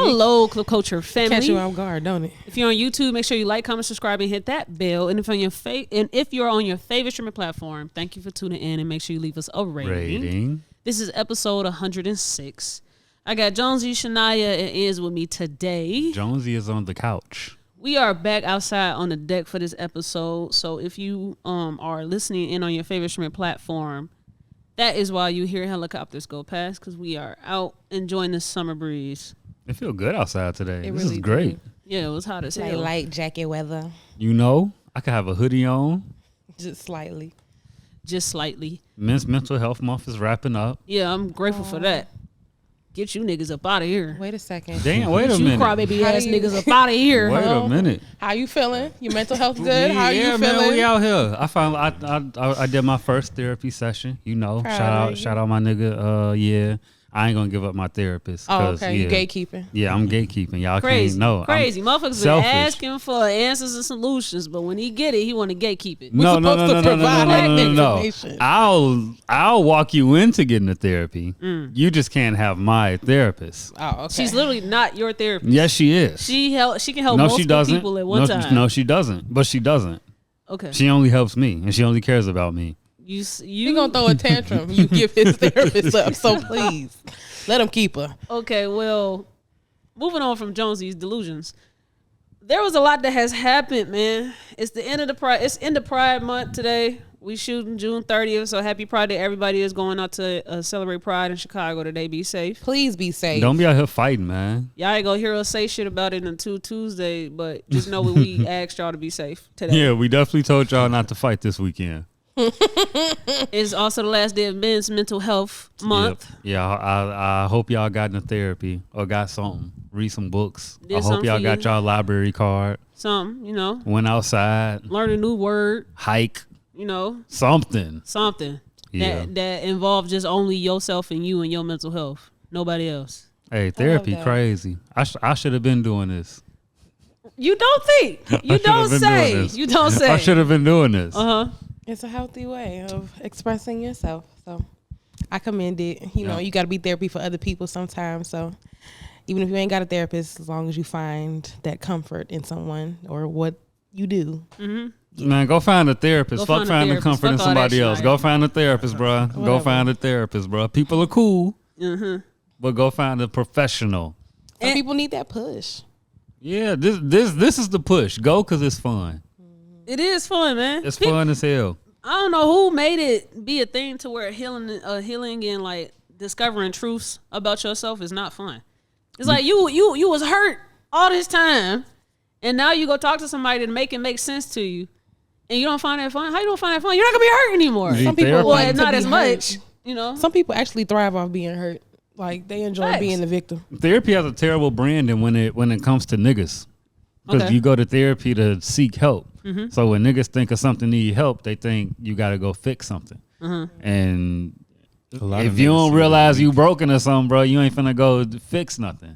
Hello, Club Culture family. Catch you off guard, don't it? If you're on YouTube, make sure you like, comment, subscribe, and hit that bell. And if you're on your favorite streaming platform, thank you for tuning in, and make sure you leave us a rating. This is episode 106. I got Jonesy, Shania, and Iz with me today. Jonesy is on the couch. We are back outside on the deck for this episode. So if you are listening in on your favorite streaming platform, that is why you hear helicopters go past, because we are out enjoying the summer breeze. It feels good outside today. This really is great. did. Yeah, it was hot as Like hell. light jacket weather. You know, I could have a hoodie on. Just slightly. Just slightly. Men's Mental Health Month is wrapping up. Yeah, I'm grateful for that. Get you niggas up out of here. Wait a second. Damn, wait a Get you minute. crybaby ass niggas up out of here. Wait a minute. How you feeling? Your mental health good? How yeah, you man, feeling? we out here. I did my first therapy session. You know, shout out my nigga. Yeah, I ain't gonna give up my therapist. Oh, okay. Yeah, You gatekeeping. Yeah, I'm gatekeeping. Y'all Crazy. can't know. Crazy. Motherfuckers been asking for answers and solutions, but when he get it, he want to gatekeep it. No. information. I'll walk you into getting a therapy. You just can't have my therapist. Oh, okay. She's literally not your therapist. Yes, she is. She can help No, multiple she doesn't. people at one time. No, she doesn't. But she doesn't. Okay. She only helps me, and she only cares about me. You gonna throw a tantrum. You give his therapist up. So please, let him keep her. Okay, well, moving on from Jonesy's delusions. There was a lot that has happened, man. It's the end of the Pride. It's end of Pride month today. We shooting June 30th, so happy Pride Day. Everybody is going out to celebrate Pride in Chicago today. Be safe. Please be safe. Don't be out here fighting, man. Y'all ain't gonna hear us say shit about it until Tuesday, but just know we asked y'all to be safe today. Yeah, we definitely told y'all not to fight this weekend. It's also the last day of Men's Mental Health Month. Yep. Yeah, I hope y'all got into therapy or got something. Read some books. Did I hope something y'all for got you. y'all library card. Something, you know. Went outside. Learn a new word, Hike. you know. Something. Yeah. that involves just only yourself and you and your mental health. Nobody else. Hey, therapy that. crazy. I should have been doing this. You don't think. You don't say. You don't say. I should have been doing this. Uh-huh. It's a healthy way of expressing yourself. So I commend it. You know, you got to be therapy for other people sometimes. So even if you ain't got a therapist, as long as you find that comfort in someone or what you do. Mm-hmm. Man, go find a therapist. Fuck finding comfort in somebody else. Go find a therapist, bro. Go find a therapist, bro. People are cool, but go find a professional. Some people need that push. Yeah, this is the push. Go because it's fun. It is fun, man. It's fun as hell. I don't know who made it be a thing to where healing and like discovering truths about yourself is not fun. It's like you was hurt all this time, and now you go talk to somebody to make it make sense to you, and you don't find that fun. How you don't find that fun? You're not gonna be hurt anymore. Need Some people therapy. like to not be as hurt. much, you know. Some people actually thrive off being hurt. Like they enjoy Facts. being the victim. Therapy has a terrible branding when it comes to niggas. Because Okay. you go to therapy to seek help. So when niggas think of something need help, they think you got to go fix something. And if you don't realize you broken or something, bro, you ain't finna go fix nothing.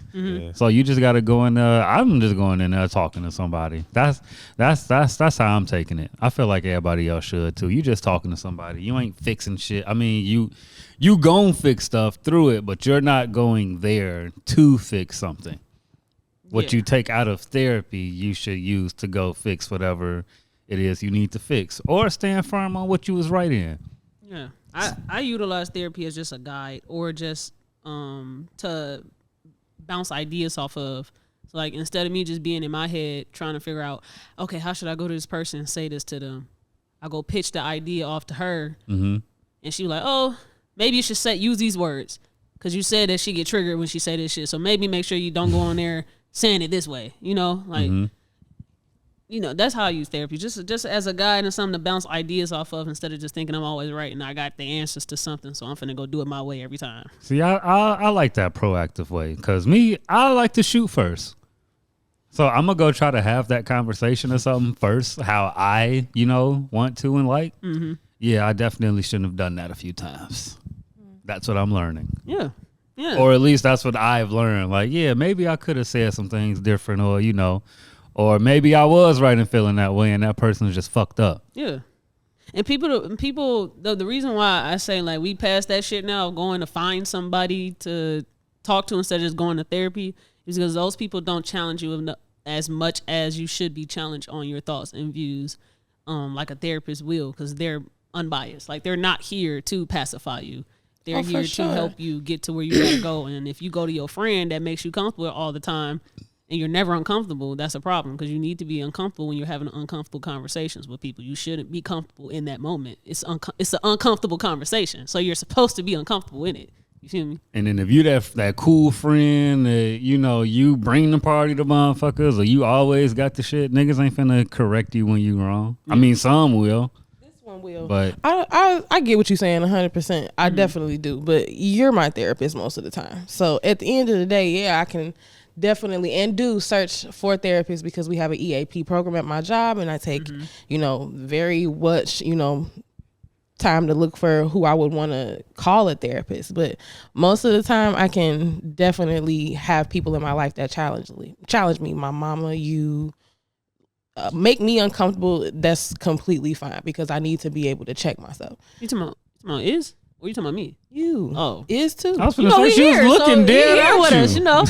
So you just got to go in there. I'm just going in there talking to somebody. That's how I'm taking it. I feel like everybody else should too. You just talking to somebody. You ain't fixing shit. I mean, you gon' fix stuff through it, but you're not going there to fix something. What you take out of therapy, you should use to go fix whatever it is you need to fix, or stand firm on what you was right in. Yeah, I utilize therapy as just a guide, or just to bounce ideas off of. So like instead of me just being in my head trying to figure out, okay, how should I go to this person and say this to them? I go pitch the idea off to her, and she was like, oh, maybe you should use these words, because you said that she get triggered when she say this shit. So maybe make sure you don't go on there saying it this way, you know, like, you know, that's how I use therapy, just as a guide and something to bounce ideas off of, instead of just thinking I'm always right and I got the answers to something, so I'm finna go do it my way every time. See, I like that proactive way, because I like to shoot first. So I'm gonna go try to have that conversation or something first, how I, want to and like. Yeah, I definitely shouldn't have done that a few times. That's what I'm learning. Yeah. Or at least that's what I've learned. Like, yeah, maybe I could have said some things different, or maybe I was right in feeling that way and that person's just fucked up. Yeah. And people, the reason why I say like we passed that shit now of going to find somebody to talk to instead of just going to therapy is because those people don't challenge you as much as you should be challenged on your thoughts and views, like a therapist will, because they're unbiased. Like, they're not here to pacify you. They're here to help you get to where you gotta go. And if you go to your friend that makes you comfortable all the time and you're never uncomfortable, that's a problem, because you need to be uncomfortable when you're having uncomfortable conversations with people. You shouldn't be comfortable in that moment. It's an uncomfortable conversation, so you're supposed to be uncomfortable in it. You feel me? And then if you that cool friend that, you know, you bring the party to motherfuckers, or you always got the shit, niggas ain't finna correct you when you wrong. I mean, some will. This one will. But I get what you're saying 100%. I definitely do. But you're my therapist most of the time. So at the end of the day, yeah, I can definitely and do search for therapists, because we have an EAP program at my job, and I take, you know, very much, you know, time to look for who I would want to call a therapist. But most of the time I can definitely have people in my life that challenge me. My mama, you make me uncomfortable. That's completely fine, because I need to be able to check myself. You talking about Is? Or you talking about me? You. Oh. Is too. I was gonna say she was looking dead at with you. us, you know.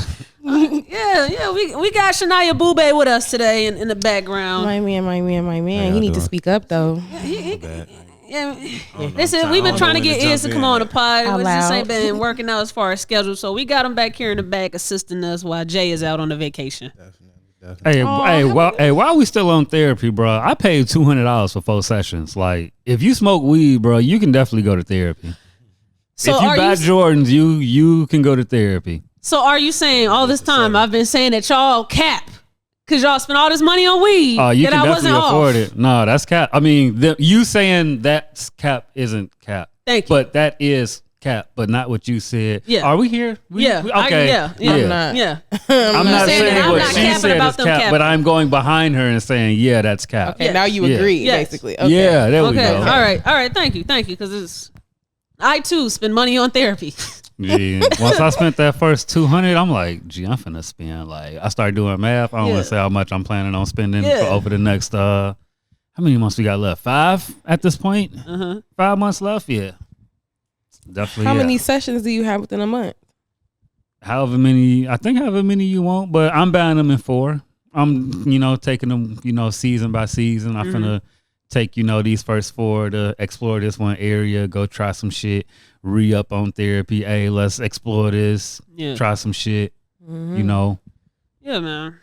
Yeah, we got Shania Boobay with us today in the background. My man. He need to speak up though. Yeah, listen, we've been trying to get Iz to come on the pod. We just ain't been working out as far as schedule, so we got him back here in the back assisting us while Jay is out on the vacation. Definitely. Hey, while we still on therapy, bro, I paid $200 for 4 sessions. Like, if you smoke weed, bro, you can definitely go to therapy. So if you buy Jordans, you can go to therapy. So are you saying all this time I've been saying that y'all cap? Because y'all spent all this money on weed. Oh, you that can I definitely wasn't afford off. it. No, that's cap. I mean, you saying that's cap isn't cap. Thank you. But that is cap, but not what you said. Yeah. Are we here? Okay. I'm not. Yeah. I'm not saying I'm what not she capping said about is them cap, capping. but I'm going behind her and saying, yeah, that's cap. Okay, now you agree, basically. Okay. Yeah, there we go. All right. Thank you. Because I too spend money on therapy. Yeah. Once I spent that first $200, I'm like, gee, I'm finna spend. Like, I started doing math. I don't want to say how much I'm planning on spending for over the next. How many months we got left? 5 at this point. 5 months left. Yeah, definitely. How many sessions do you have within a month? However many you want, but I'm buying them in 4. I'm, taking them, season by season. I'm finna take, these first 4 to explore this one area, go try some shit, re-up on therapy. Hey, let's explore this, try some shit, Yeah, man.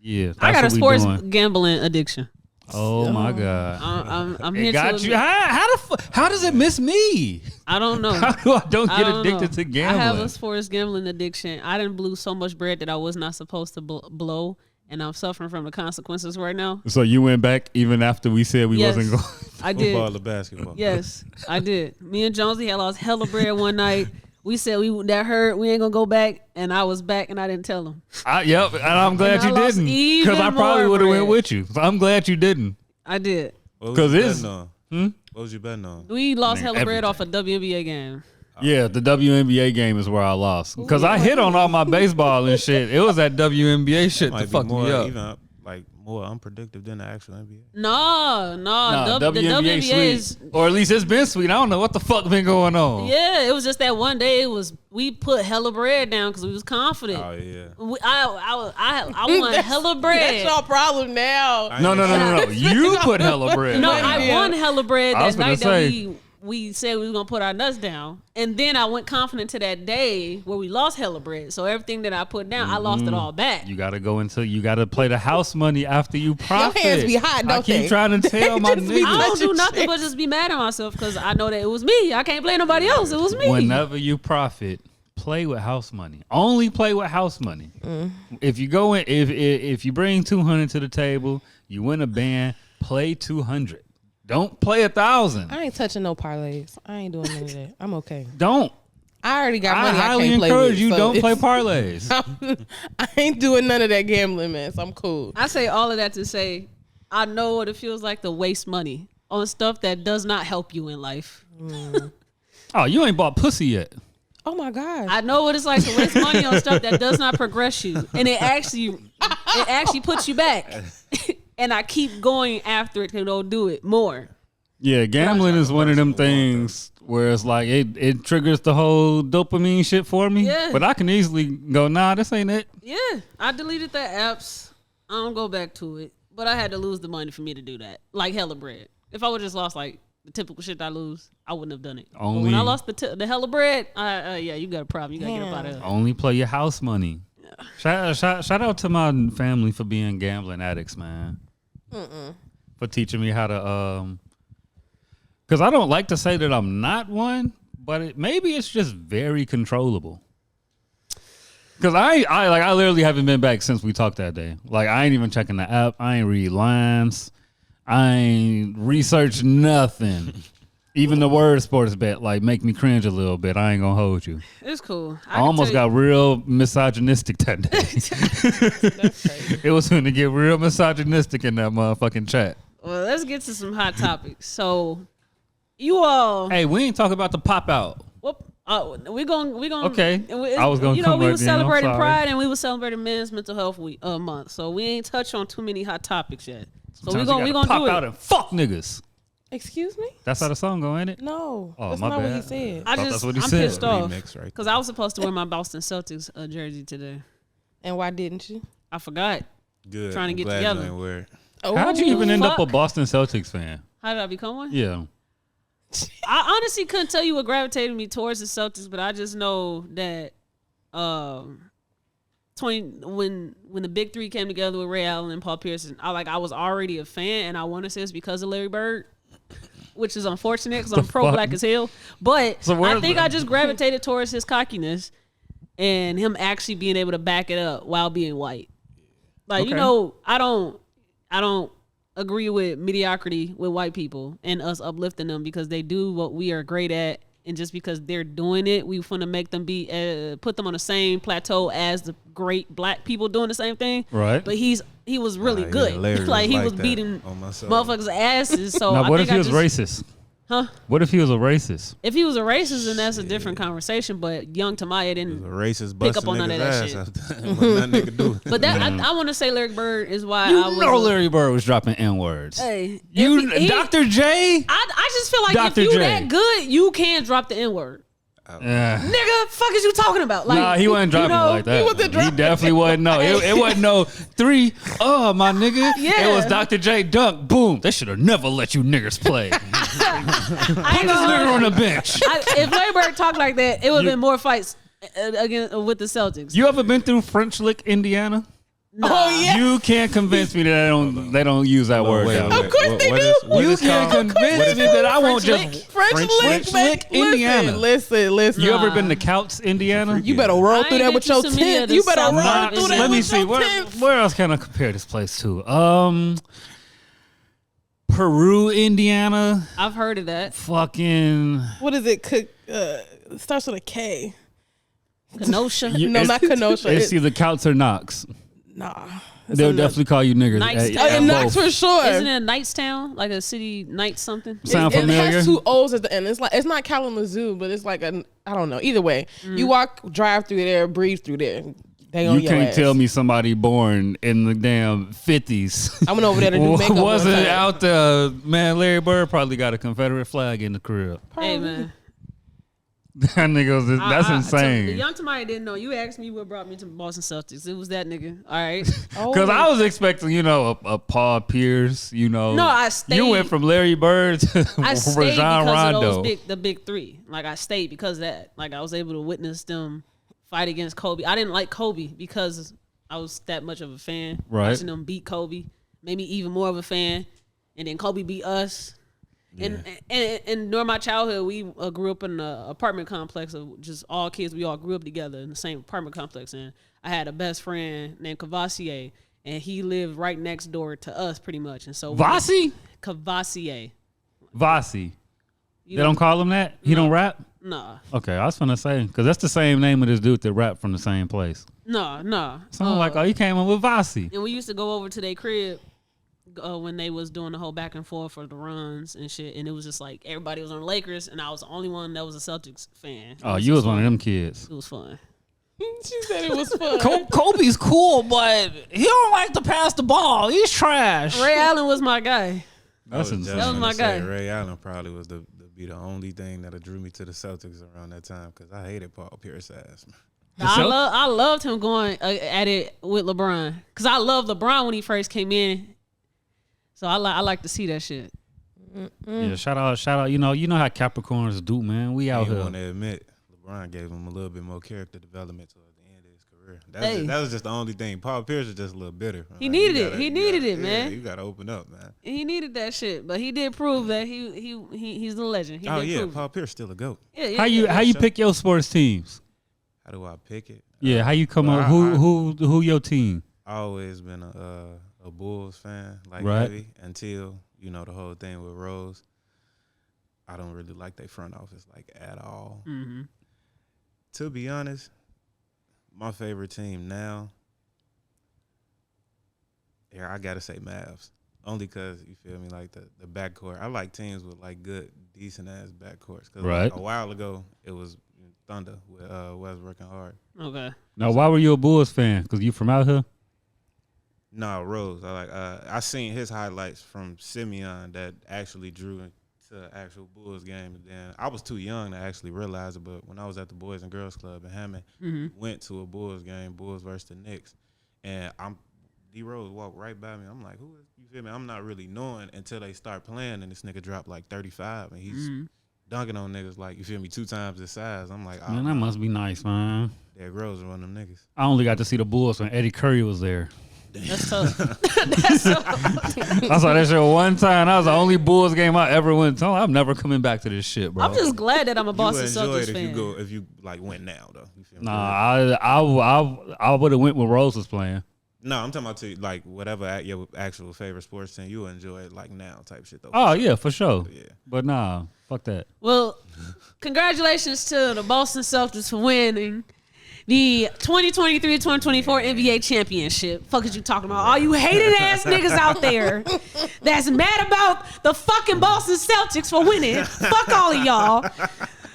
Yeah. I got a sports gambling addiction. Oh my God. I'm here got you. How does it miss me? I don't know. How do I don't get addicted to gambling? I have a sports gambling addiction. I done blew so much bread that I was not supposed to blow. And I'm suffering from the consequences right now. So you went back even after we said we wasn't going? I did. Football or basketball? Yes, I did. Me and Jonesy had lost hella bread one night. We said that hurt. We ain't gonna go back, and I was back, and I didn't tell him. Yep, and I'm glad you didn't, because I probably would have went with you. So I'm glad you didn't. I did. Because what was you betting on? We lost hella bread off a WNBA game. Yeah, the WNBA game is where I lost, because I hit on all my baseball and shit. It was that WNBA shit that fucked me up. Even more unpredictable than the actual NBA. No, the WNBA is, or at least it's been sweet. I don't know what the fuck been going on. Yeah, it was just that one day. We put hella bread down because we was confident. Oh yeah. I won hella bread. That's your problem now. No. You put hella bread. No, I won hella bread that night that we said we was gonna put our nuts down, and then I went confident to that day where we lost hella bread. So everything that I put down, I lost it all back. You gotta play the house money after you profit. Your hands be hot, don't they? I keep trying to tell my niggas. I don't do nothing but just be mad at myself because I know that it was me. I can't blame nobody else. It was me. Whenever you profit, play with house money. Only play with house money. If you go in, if you bring 200 to the table, you win a band. Play 200. Don't play 1,000. I ain't touching no parlays. I ain't doing none of that. I'm okay. Don't. I already got money. I highly can't play encourage with, you. so Don't play parlays. I ain't doing none of that gambling, man. So I'm cool. I say all of that to say, I know what it feels like to waste money on stuff that does not help you in life. Oh, you ain't bought pussy yet. Oh my God. I know what it's like to waste money on stuff that does not progress you, and it actually puts you back. And I keep going after it to go do it more. Yeah, gambling is one of them things where it's like it triggers the whole dopamine shit for me. Yeah. But I can easily go, nah, this ain't it. Yeah, I deleted the apps. I don't go back to it. But I had to lose the money for me to do that. Like hella bread. If I would just lost like the typical shit I lose, I wouldn't have done it. But when I lost the hella bread, yeah, you got a problem. You got to get up out of there. Only play your house money. Yeah. Shout out to my family for being gambling addicts, man. For teaching me how to, because I don't like to say that I'm not one, but maybe it's just very controllable. Because I literally haven't been back since we talked that day. Like, I ain't even checking the app. I ain't read lines. I ain't researched nothing. Even the word sports bet, like, make me cringe a little bit. I ain't gonna hold you. It's cool. I almost got real misogynistic that day. That's crazy. It was going to get real misogynistic in that motherfucking chat. Well, let's get to some hot topics. So, you all. Hey, we ain't talking about the pop out. Whoop. We going. Okay. I was going to come we right was then. I'm celebrating sorry. Pride and we was celebrating Men's Mental Health Week month. So we ain't touched on too many hot topics yet. So Sometimes we you gonna pop do out it. and fuck niggas. Excuse me? That's how the song go, ain't it? No. Oh, that's my not what bad. he said. That's what he I'm said. pissed off Remix right because I was supposed to wear my Boston Celtics jersey today. And why didn't you? I forgot. Good. Trying to I'm get glad together. You ain't wear it. Oh, How'd you even end up a fuck? Boston Celtics fan? How did I become one? Yeah. I honestly couldn't tell you what gravitated me towards the Celtics, but I just know that when the big three came together with Ray Allen and Paul Pierce, I was already a fan, and I want to say it's because of Larry Bird, which is unfortunate because I'm pro-black as hell. But So I think I just gravitated towards his cockiness and him actually being able to back it up while being white. Like, Okay. I don't agree with mediocrity with white people and us uplifting them because they do what we are great at, and just because they're doing it, we want to make them put them on the same plateau as the great black people doing the same thing. Right. But he was really Yeah, good. Larry Like he was that beating on my soul. motherfuckers' asses. So Now, I what think if he I was just, racist? Huh? What if he was a racist? If he was a racist, then that's a different conversation. But young Tamaya It didn't. was a racist Pick busting up on none of that niggas' shit. ass after. Nothing they could do. But that I want to say Larry Bird is why You I was. know Larry Bird was dropping N-words. Hey, You, if he- Dr. J? I just feel like Dr. if you J. that good, you can drop the N word. Yeah. Nigga, fuck is you talking about? Like, Nah, he wasn't dropping it like that. He definitely wasn't. No, it wasn't no 3. Oh, my nigga. Yeah. It was Dr. J. Dunk. Boom. They should have never let you niggas play. Put this nigga on the bench. If Larry Bird talked like that, it would have been more fights again with the Celtics. You ever been through French Lick, Indiana? Nah. Oh, yeah. You can't convince me that they don't use that word down there. Of course they do. You can't convince me that I won't French just French Lick, Indiana. Listen. You ever been to Couts, Indiana? You better roll I through ain't that been with to your so many of tent. the You better South roll Side through that Indiana. Let me with see. your tent. Where else can I compare this place to? Peru, Indiana. I've heard of that. Fucking. What is it? It starts with a K. Kenosha. No, not Kenosha. It's either Couts or Knox. Nah. They'll definitely call you niggas. Nice. Oh, and Knox for sure. Isn't it a Knightstown? Like a city, Knight something? Sound It familiar? has 2 O's at the end. It's not Kalamazoo, but it's like I don't know. Either way, you drive through there, breathe through there. They on You your can't ass. tell me somebody born in the damn 50s. I went over there to do makeup. Wasn't one time. out there. Man, Larry Bird probably got a Confederate flag in the crib. Hey, man. That nigga was, that's The insane. young Tamaya didn't know. You asked me what brought me to Boston Celtics. It was that nigga. All right. Because I was expecting, a Paul Pierce, No, I stayed. You went from Larry Bird to I stayed Rajon because Rondo. of the big three. Like I stayed because of that. Like I was able to witness them fight against Kobe. I didn't like Kobe because I was that much of a fan. Right. Watching them beat Kobe made me even more of a fan. And then Kobe beat us. Yeah. And during my childhood, we grew up in an apartment complex of just all kids. We all grew up together in the same apartment complex. And I had a best friend named Cavassier, and he lived right next door to us pretty much. And so Vasi? Cavassier. Vasi. They don't call him that? He don't rap? Nah. Okay, I was finna say, because that's the same name of this dude that rap from the same place. Nah. So I'm like, oh, you came in with Vasi. And we used to go over to their crib when they was doing the whole back and forth for the runs and shit. And it was just like everybody was on the Lakers, and I was the only one that was a Celtics fan. Oh, you was one of them kids. It was fun. She said it was fun. Kobe's cool, but he don't like to pass the ball. He's trash. Ray Allen was my guy. That's insane. That was my guy. Ray Allen probably was be the only thing that drew me to the Celtics around that time because I hated Paul Pierce ass. I loved him going at it with LeBron because I loved LeBron when he first came in. So I like to see that shit. Yeah, shout out. You know how Capricorns do, man. We out here. I want to admit, LeBron gave him a little bit more character development towards the end of his career. That was just the only thing. Paul Pierce is just a little bitter. He needed it. He needed it, man. You got to open up, man. He needed that shit, but he did prove that he's the legend. Paul Pierce still a GOAT. Yeah, how you pick your sports teams? How do I pick it? Yeah, how you come up? Who your team? I always been a Bulls fan, like heavy, until the whole thing with Rose. I don't really like their front office like at all. Mm-hmm. To be honest, my favorite team now, I gotta say Mavs. Only because you feel me, like the backcourt. I like teams with like good, decent ass backcourts. Cause like a while ago it was Thunder with Westbrook and Hard. Okay. Now, why were you a Bulls fan? Because you from out here? No, Rose. I seen his highlights from Simeon that actually drew to actual Bulls game. And then I was too young to actually realize it, but when I was at the Boys and Girls Club in Hammond, went to a Bulls game, Bulls versus the Knicks, and D Rose walked right by me. I'm like, who is, you feel me? I'm not really knowing until they start playing, and this nigga dropped like 35, and he's dunking on niggas like, you feel me, 2 times his size. I'm like, man, that must be nice, man. Derrick Rose was one of them niggas. I only got to see the Bulls when Eddie Curry was there. That's tough. I saw that shit one time. That was the only Bulls game I ever went to. I'm never coming back to this shit, bro. I'm just glad that I'm a Boston Celtics fan. If you like went now though. You feel me? Nah, I would have went when Rose was playing. No, I'm talking about like whatever your actual favorite sports team you enjoy it like now type shit though. Oh yeah, for sure. Yeah. But nah, fuck that. Well, congratulations to the Boston Celtics for winning the 2023-2024 NBA championship. Fuck is you talking about? All you hated ass niggas out there that's mad about the fucking Boston Celtics for winning. Fuck all of y'all.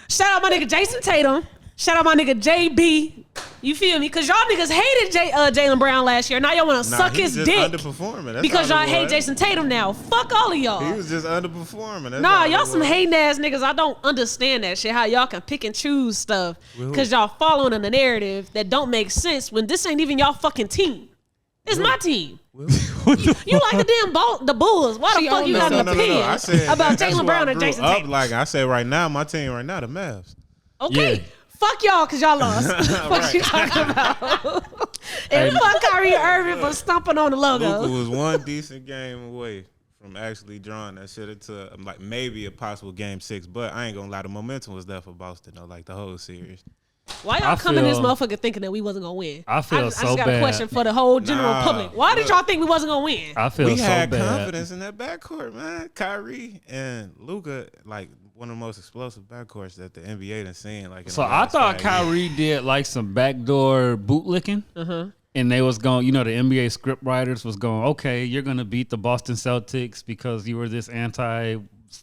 Shout out my nigga Jason Tatum. Shout out my nigga JB. You feel me? Because y'all niggas hated Jaylen Brown last year. Now y'all want to suck his dick. Underperforming. That's because y'all hate Jason Tatum now. Fuck all of y'all. He was just underperforming. Nah, y'all some hating ass niggas. I don't understand that shit. How y'all can pick and choose stuff because y'all following a narrative that don't make sense when this ain't even y'all fucking team. It's my team. You like the Bulls. Why the fuck you got an opinion about Jaylen Brown and Jason Tatum? Like I said right now, my team right now, the Mavs. Okay. Yeah. Fuck y'all because y'all lost. What you talking about? And fuck Kyrie Irving for stomping on the logo. Luka was one decent game away from actually drawing that shit into like maybe a possible game 6, but I ain't gonna lie, the momentum was there for Boston though, like the whole series. Why y'all coming this motherfucker thinking that we wasn't gonna win? I just got a question for the whole general public. Why did y'all think we wasn't gonna win? I feel we so had bad. confidence in that backcourt, man. Kyrie and Luka, like one of the most explosive backcourts that the NBA done seen. Like, so I thought Kyrie did like some backdoor bootlicking, and they was going. The NBA script writers was going, okay, you're gonna beat the Boston Celtics because you were this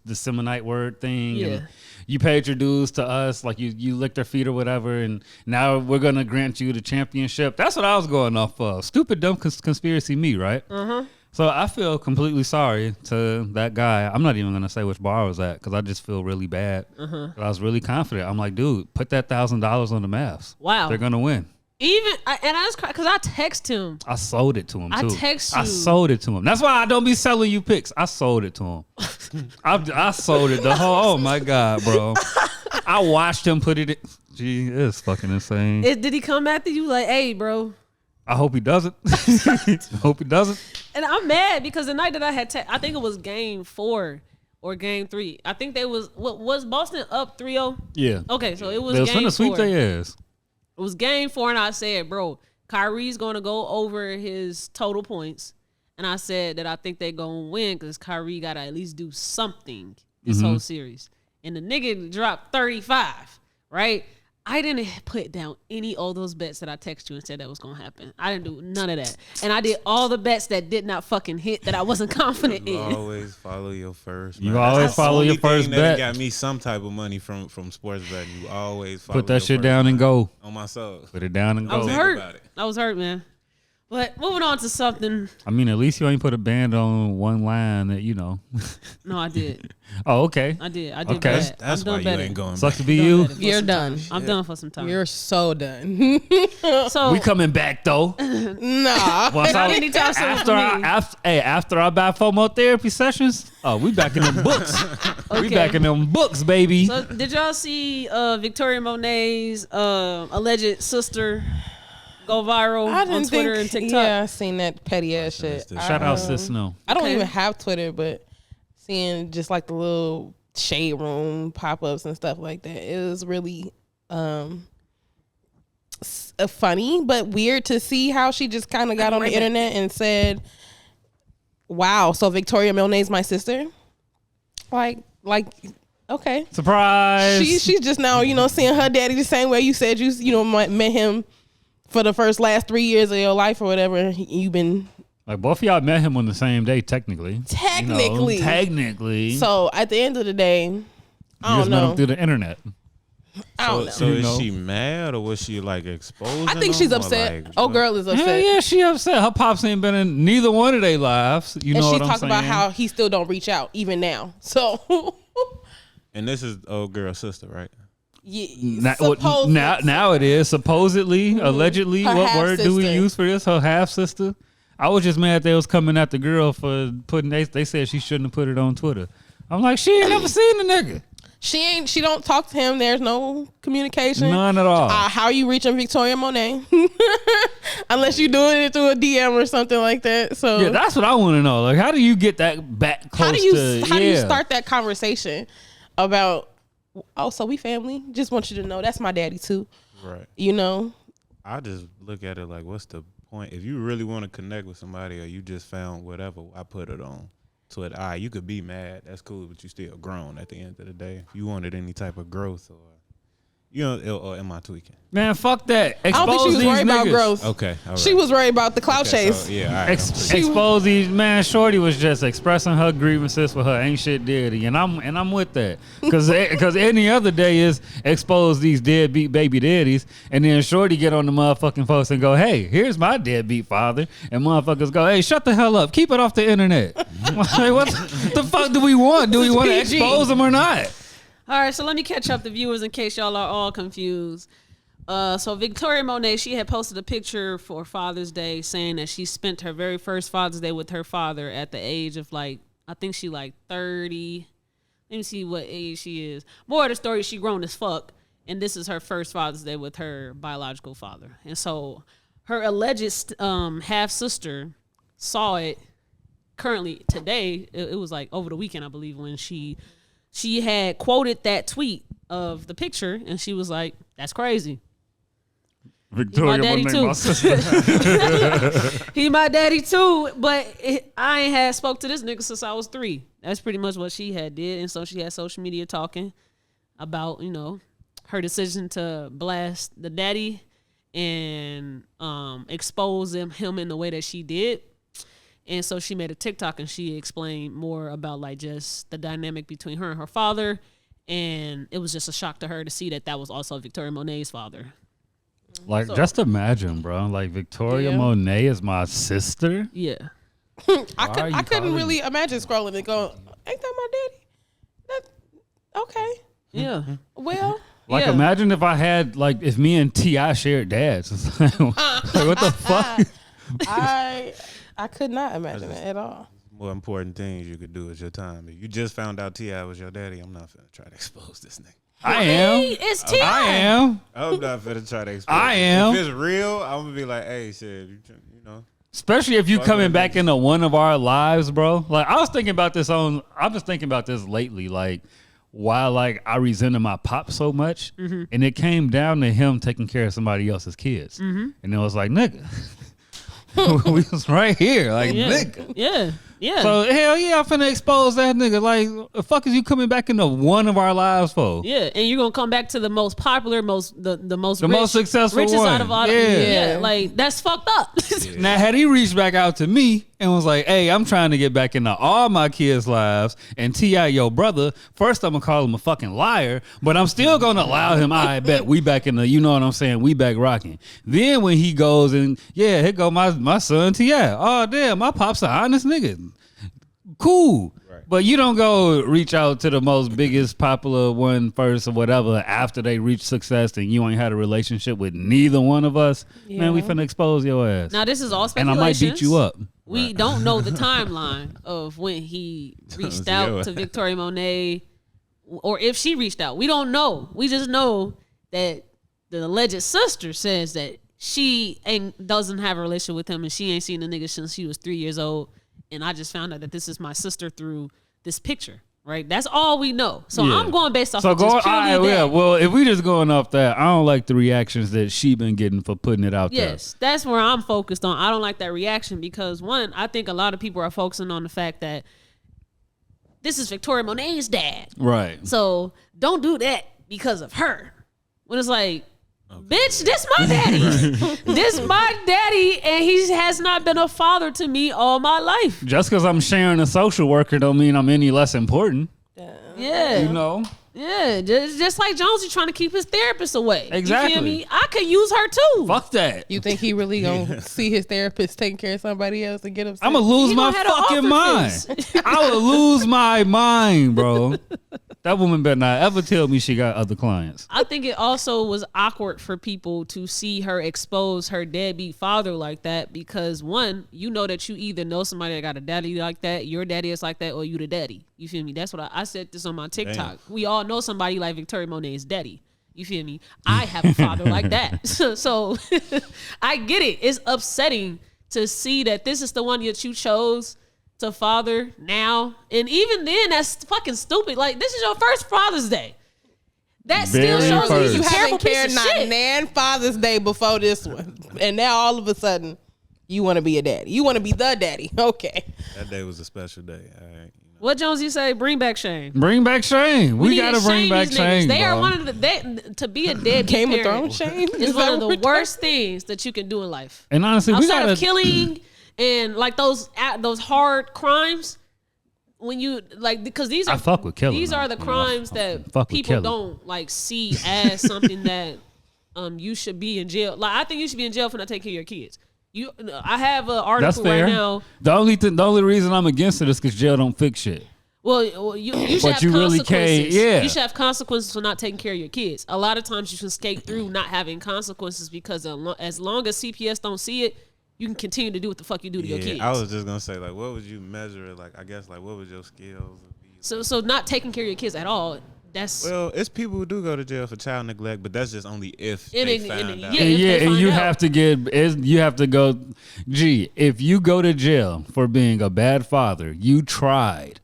the Semonite word thing. Yeah. And you paid your dues to us, like you licked their feet or whatever, and now we're gonna grant you the championship. That's what I was going off of. Stupid, dumb conspiracy me, right? So I feel completely sorry to that guy. I'm not even gonna say which bar I was at because I just feel really bad. I was really confident. I'm like, dude, put that $1,000 on the Mavs. Wow, they're gonna win. And I was because I text him. I sold it to him too. I text you. I sold it to him. That's why I don't be selling you picks. I sold it to him. I sold it the whole. Oh my god, bro! I watched him put it. Gee, it's fucking insane. Did he come after you like, hey, bro? I hope he doesn't. I hope he doesn't. And I'm mad because the night that I had, I think it was game 4 or game 3. I think they was Boston up 3-0? Yeah. Okay, so it was they was game 4. Sweep their ass. It was game 4, and I said, bro, Kyrie's going to go over his total points. And I said that I think they're going to win because Kyrie got to at least do something this whole series. And the nigga dropped 35, right? I didn't put down any of those bets that I texted you and said that was going to happen. I didn't do none of that. And I did all the bets that did not fucking hit that I wasn't confident in. You always follow your first. You always follow your first bet. That got me some type of money from sports betting. You always follow put that shit down and go. On my soul. Put it down and go. I was hurt, man. But moving on to something. I mean, at least you ain't put a band on one line that you know. No, I did. Oh, okay. I did Okay. bad. That's why you ain't going Sucks back. to be you. You're done. I'm done for some time. You're so done. So We coming back though. Nah. Once Not anytime soon for me. after I buy FOMO therapy sessions, we back in them books. We Okay. back in them books, baby. So did y'all see Victoria Monet's alleged sister go viral I didn't on Twitter think, and TikTok? Yeah, I seen that petty ass shit. Shout out sis no. I don't Okay. even have Twitter, but seeing just like the little shade room pop-ups and stuff like that, it was really funny but weird to see how she just kind of got on the internet and said, wow, so Victoria Monet's my sister. Like okay, Surprise. she's just now, you know, seeing her daddy the same way you said you know met him for the last 3 years of your life or whatever. You've been Like both of y'all met him on the same day, technically. Technically. You know, technically. So at the end of the day, you I just don't met him know. through the internet. I don't know. So You is know. she mad or was she like exposing? I think she's them, or, upset. like, Oh, what? girl is Hell upset. yeah, she upset. Her pops ain't been in neither one of their lives. You And know she what I'm talked saying? about how he still don't reach out even now. So And this is old girl's sister, right? Now it is supposedly, allegedly. Her What word do we half-sister. use for this? Her half sister. I was just mad they was coming at the girl for putting. They said she shouldn't have put it on Twitter. I'm like, she ain't never seen the nigga. she don't talk to him. There's no communication. None at all. How are you reaching Victoria Monet? Unless you're doing it through a DM or something like that. So Yeah, that's what I want to know. Like, how do you get that back close how do you to? how do you start that conversation about? Oh, so we family. Just want you to know that's my daddy too. Right. You know. I just look at it like, what's the point? If you really want to connect with somebody or you just found whatever, I put it on Twitter. All right, you could be mad. That's cool, but you still grown at the end of the day. If you wanted any type of growth or, you know, or am I tweaking? Man, fuck that. I don't think she was worried about growth. Okay. All right. She was worried about the clout chase. So, yeah, all right. Expose these, man. Shorty was just expressing her grievances for her ain't shit daddy, and I'm with that because any other day is expose these deadbeat baby daddies, and then Shorty get on the motherfucking post and go, hey, here's my deadbeat father, and motherfuckers go, hey, shut the hell up, keep it off the internet. Like, what the fuck do we want? Do we want to expose them or not? All right, so let me catch up the viewers in case y'all are all confused. So Victoria Monet, she had posted a picture for Father's Day saying that she spent her very first Father's Day with her father at the age of I think she 30. Let me see what age she is. More of the story, she grown as fuck. And this is her first Father's Day with her biological father. And so her alleged half-sister saw it currently today. It was over the weekend, I believe, when she had quoted that tweet of the picture. And she was like, that's crazy. Victoria, my daddy too. My sister. He my daddy too, but I ain't had spoke to this nigga since I was 3. That's pretty much what she had did, and so she had social media talking about her decision to blast the daddy and expose him in the way that she did. And so she made a TikTok and she explained more about just the dynamic between her and her father, and it was just a shock to her to see that was also Victoria Monet's father. Just imagine, bro. Like, Victoria Monet is my sister. Yeah. I couldn't really imagine scrolling and going, ain't that my daddy? Okay. Yeah. Well, Yeah. Imagine if I had, if me and T.I. shared dads. What the fuck? I could not imagine it at all. More important things you could do is your time. If you just found out T.I. was your daddy, I'm not finna try to expose this nigga. I am. It's T.I. I am. I'm not finna try to expose I am. If it's real, I'm gonna be like, hey, shit, you know. Especially if you coming back into one of our lives, bro. I was thinking about this lately, why I resented my pop so much, and it came down to him taking care of somebody else's kids, and it was like, nigga, we was right here, nigga. Yeah. Yeah. So hell yeah, I'm finna expose that nigga. The fuck is you coming back into one of our lives for? Yeah, and you're gonna come back to the most popular, the most rich, most successful richest one. out of all. Yeah. That's fucked up. Now had he reached back out to me, and was like, hey, I'm trying to get back into all my kids' lives, and T.I., your brother, first I'm going to call him a fucking liar, but I'm still going to allow him, I bet we back in the, you know what I'm saying, we back rocking. Then when he goes and, yeah, here go my son T.I. Oh, damn, my pop's an honest nigga. Cool. Right. But you don't go reach out to the most biggest popular one first or whatever after they reach success and you ain't had a relationship with neither one of us. Yeah. Man, we finna expose your ass. Now, this is all speculation. And I might beat you up. We don't know the timeline of when he reached out to Victoria Monet or if she reached out. We don't know. We just know that the alleged sister says that she doesn't have a relationship with him and she ain't seen the nigga since she was 3 years old. And I just found out that this is my sister through this picture, right? That's all we know. So I'm going based off of just purely that. Yeah, well, if we just going off that, I don't like the reactions that she been getting for putting it out there. Yes, that's where I'm focused on. I don't like that reaction because, one, I think a lot of people are focusing on the fact that this is Victoria Monet's dad. Right. So don't do that because of her. When it's like, bitch, this my daddy. This my daddy, and he has not been a father to me all my life. Just because I'm sharing a social worker don't mean I'm any less important. Yeah. You know? Yeah, just like Jonesy trying to keep his therapist away. Exactly. You feel me? I could use her too. Fuck that. You think he really gonna see his therapist taking care of somebody else and get upset? I'm gonna lose my fucking mind. I will lose my mind, bro. That woman better not ever tell me she got other clients. I think it also was awkward for people to see her expose her deadbeat father like that because, one, you know that you either know somebody that got a daddy like that, your daddy is like that, or you the daddy. You feel me? That's what I said this on my TikTok. Damn. We all know somebody like Victoria Monet's daddy. You feel me? I have a father like that. So I get it. It's upsetting to see that this is the one that you chose to father now, and even then that's fucking stupid. Like, this is your first Father's Day. That still shows you haven't cared not Father's Day before this one, and now all of a sudden you want to be a daddy. You want to be the daddy. Okay, that day was a special day. All right. What Jonesy say? Bring back shame. Bring back shame. We gotta bring back shame. They are one of the to be a deadbeat Game of Thrones shame is one of the worst things that you can do in life. And honestly, outside of killing. And like those hard crimes, when you like, because these are I fuck with killing. These are the crimes that people don't like see as something that you should be in jail. Like, I think you should be in jail for not taking care of your kids. I have an article right now. The only reason I'm against it is because jail don't fix shit. Well, you should have consequences. Really can't. Yeah. You should have consequences for not taking care of your kids. A lot of times you can skate through not having consequences because as long as CPS don't see it, you can continue to do what the fuck you do to your kids. I was just gonna say, like, what would you measure it? Like, I guess, like, what would your skills be? So not taking care of your kids at all. It's people who do go to jail for child neglect, but that's just only if they found out. And you have to go. Gee, if you go to jail for being a bad father, you tried.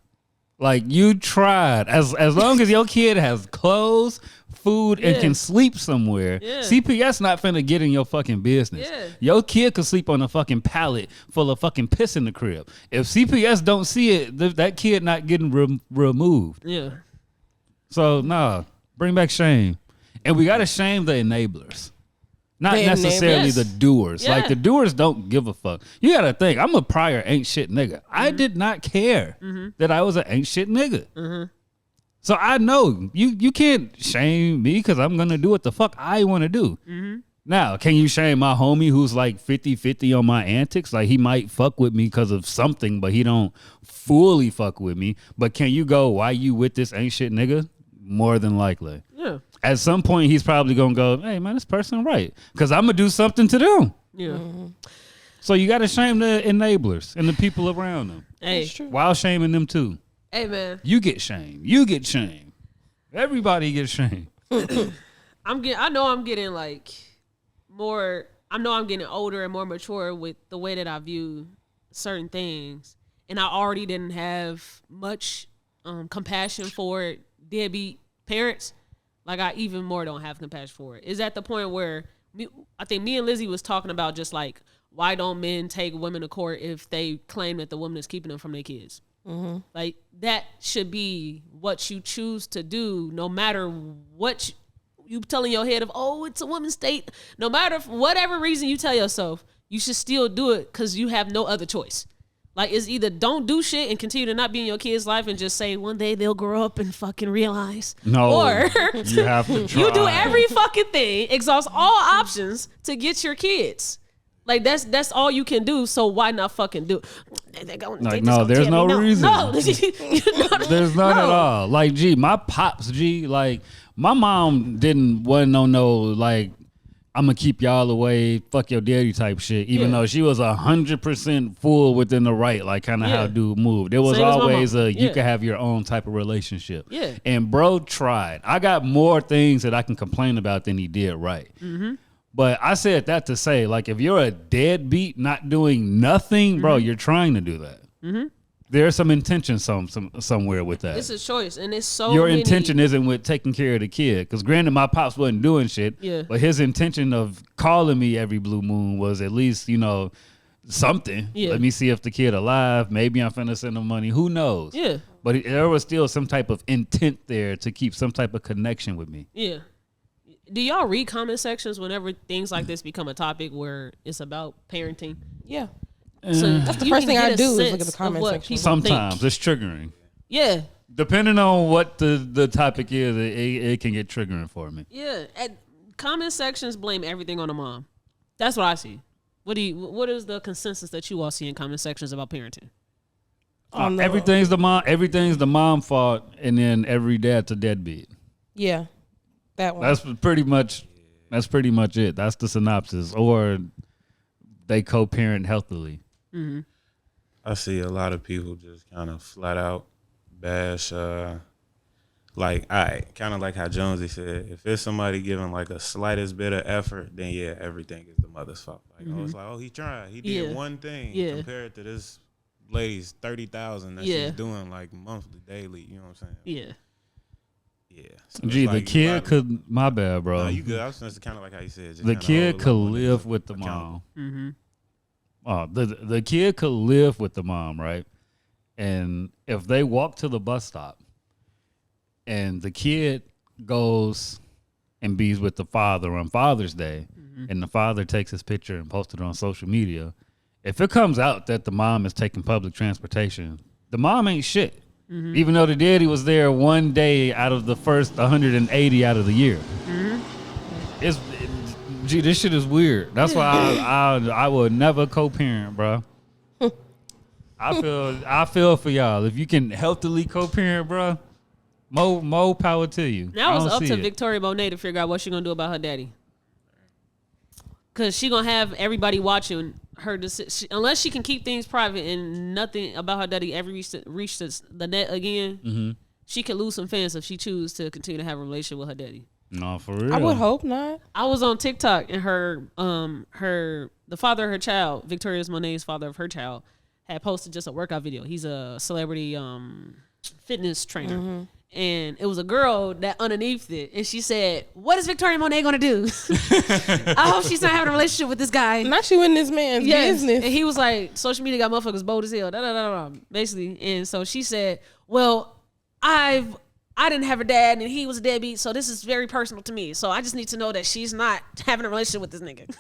Like, you tried. As long as your kid has clothes, food, and can sleep somewhere, CPS not finna get in your fucking business. Yeah. Your kid could sleep on a fucking pallet full of fucking piss in the crib. If CPS don't see it, that kid not getting removed. Yeah. So, bring back shame. And we gotta shame the enablers. Not necessarily the doers. Yeah. Like, the doers don't give a fuck. You gotta think, I'm a prior ain't shit nigga. Mm-hmm. I did not care that I was an ain't shit nigga. Mm-hmm. So I know you can't shame me because I'm going to do what the fuck I want to do. Mm-hmm. Now, can you shame my homie who's like 50-50 on my antics? Like, he might fuck with me because of something, but he don't fully fuck with me. But can you go, why you with this ain't shit nigga? More than likely. Yeah. At some point, he's probably going to go, hey, man, this person right. Because I'm going to do something to them. Yeah. Mm-hmm. So you got to shame the enablers and the people around them. Hey. While shaming them too. Hey, man. You get shamed. You get shamed. Everybody gets shamed. I know I'm getting like more. I know I'm getting older and more mature with the way that I view certain things, and I already didn't have much compassion for deadbeat parents. Like, I even more don't have compassion for it. Is at the point where I think me and Lizzie was talking about just like, why don't men take women to court if they claim that the woman is keeping them from their kids? Mm-hmm. Like, that should be what you choose to do, no matter what you tell in your head of, oh, it's a woman's state. No matter whatever reason you tell yourself, you should still do it because you have no other choice. Like, it's either don't do shit and continue to not be in your kid's life and just say one day they'll grow up and fucking realize. No, or you have to try. you do every fucking thing, exhaust all options to get your kids. Like, that's all you can do, so why not fucking do it? There's no reason. No. There's none at all. Like, my pops, like, my mom wasn't no, like, I'm gonna keep y'all away, fuck your daddy type shit, even though she was 100% full within the right, like kind of how dude moved. It was always you could have your own type of relationship. Yeah. And bro tried. I got more things that I can complain about than he did right. Mm-hmm. But I said that to say, like, if you're a deadbeat not doing nothing, bro, you're trying to do that. Mm-hmm. There's some intention somewhere with that. It's a choice, and it's so your intention isn't with taking care of the kid. Because granted, my pops wasn't doing shit, but his intention of calling me every blue moon was at least, something. Yeah. Let me see if the kid alive. Maybe I'm finna send him money. Who knows? Yeah. But there was still some type of intent there to keep some type of connection with me. Yeah. Do y'all read comment sections whenever things like this become a topic where it's about parenting? Yeah. So that's the first thing I do is look at the comment section. Sometimes it's triggering. Yeah. Depending on what the topic is, it can get triggering for me. Yeah. Comment sections blame everything on the mom. That's what I see. What is the consensus that you all see in comment sections about parenting? Everything's the mom fault, and then every dad's a deadbeat. Yeah. That one. That's pretty much it. That's the synopsis. Or they co-parent healthily. Mm-hmm. I see a lot of people just kind of flat out bash, like how Jonesy said, if it's somebody giving like a slightest bit of effort, then yeah, everything is the mother's fault. Like, I was like, he tried. He did one thing compared to this lady's 30,000 that she's doing like monthly, daily. You know what I'm saying? Yeah. Yeah. So the kid could. My bad, bro. No, you good. I was just kind of like how you said. The kid could live with the mom. Mm-hmm. The kid could live with the mom, right? And if they walk to the bus stop, and the kid goes and bees with the father on Father's Day, and the father takes his picture and posts it on social media, if it comes out that the mom is taking public transportation, the mom ain't shit. Mm-hmm. Even though the daddy was there one day out of the first 180 out of the year. Mm-hmm. This shit is weird. That's why I would never co-parent, bro. I feel for y'all. If you can healthily co-parent, bro, more power to you. Now it's up to Victoria Monet to figure out what she's gonna do about her daddy. Cause she gonna have everybody watching her decision, unless she can keep things private and nothing about her daddy ever reaches the net again. Mm-hmm. She could lose some fans if she chooses to continue to have a relationship with her daddy. No, for real. I would hope not. I was on TikTok and the father of her child, Victoria Monet's father of her child, had posted just a workout video. He's a celebrity fitness trainer. Mm-hmm. And it was a girl that underneath it, and she said, "What is Victoria Monet gonna do? I hope she's not having a relationship with this guy. Not she in this man's business." And he was like, "Social media got motherfuckers bold as hell." Basically, and so she said, "Well, I didn't have a dad, and he was a deadbeat, so this is very personal to me. So I just need to know that she's not having a relationship with this nigga."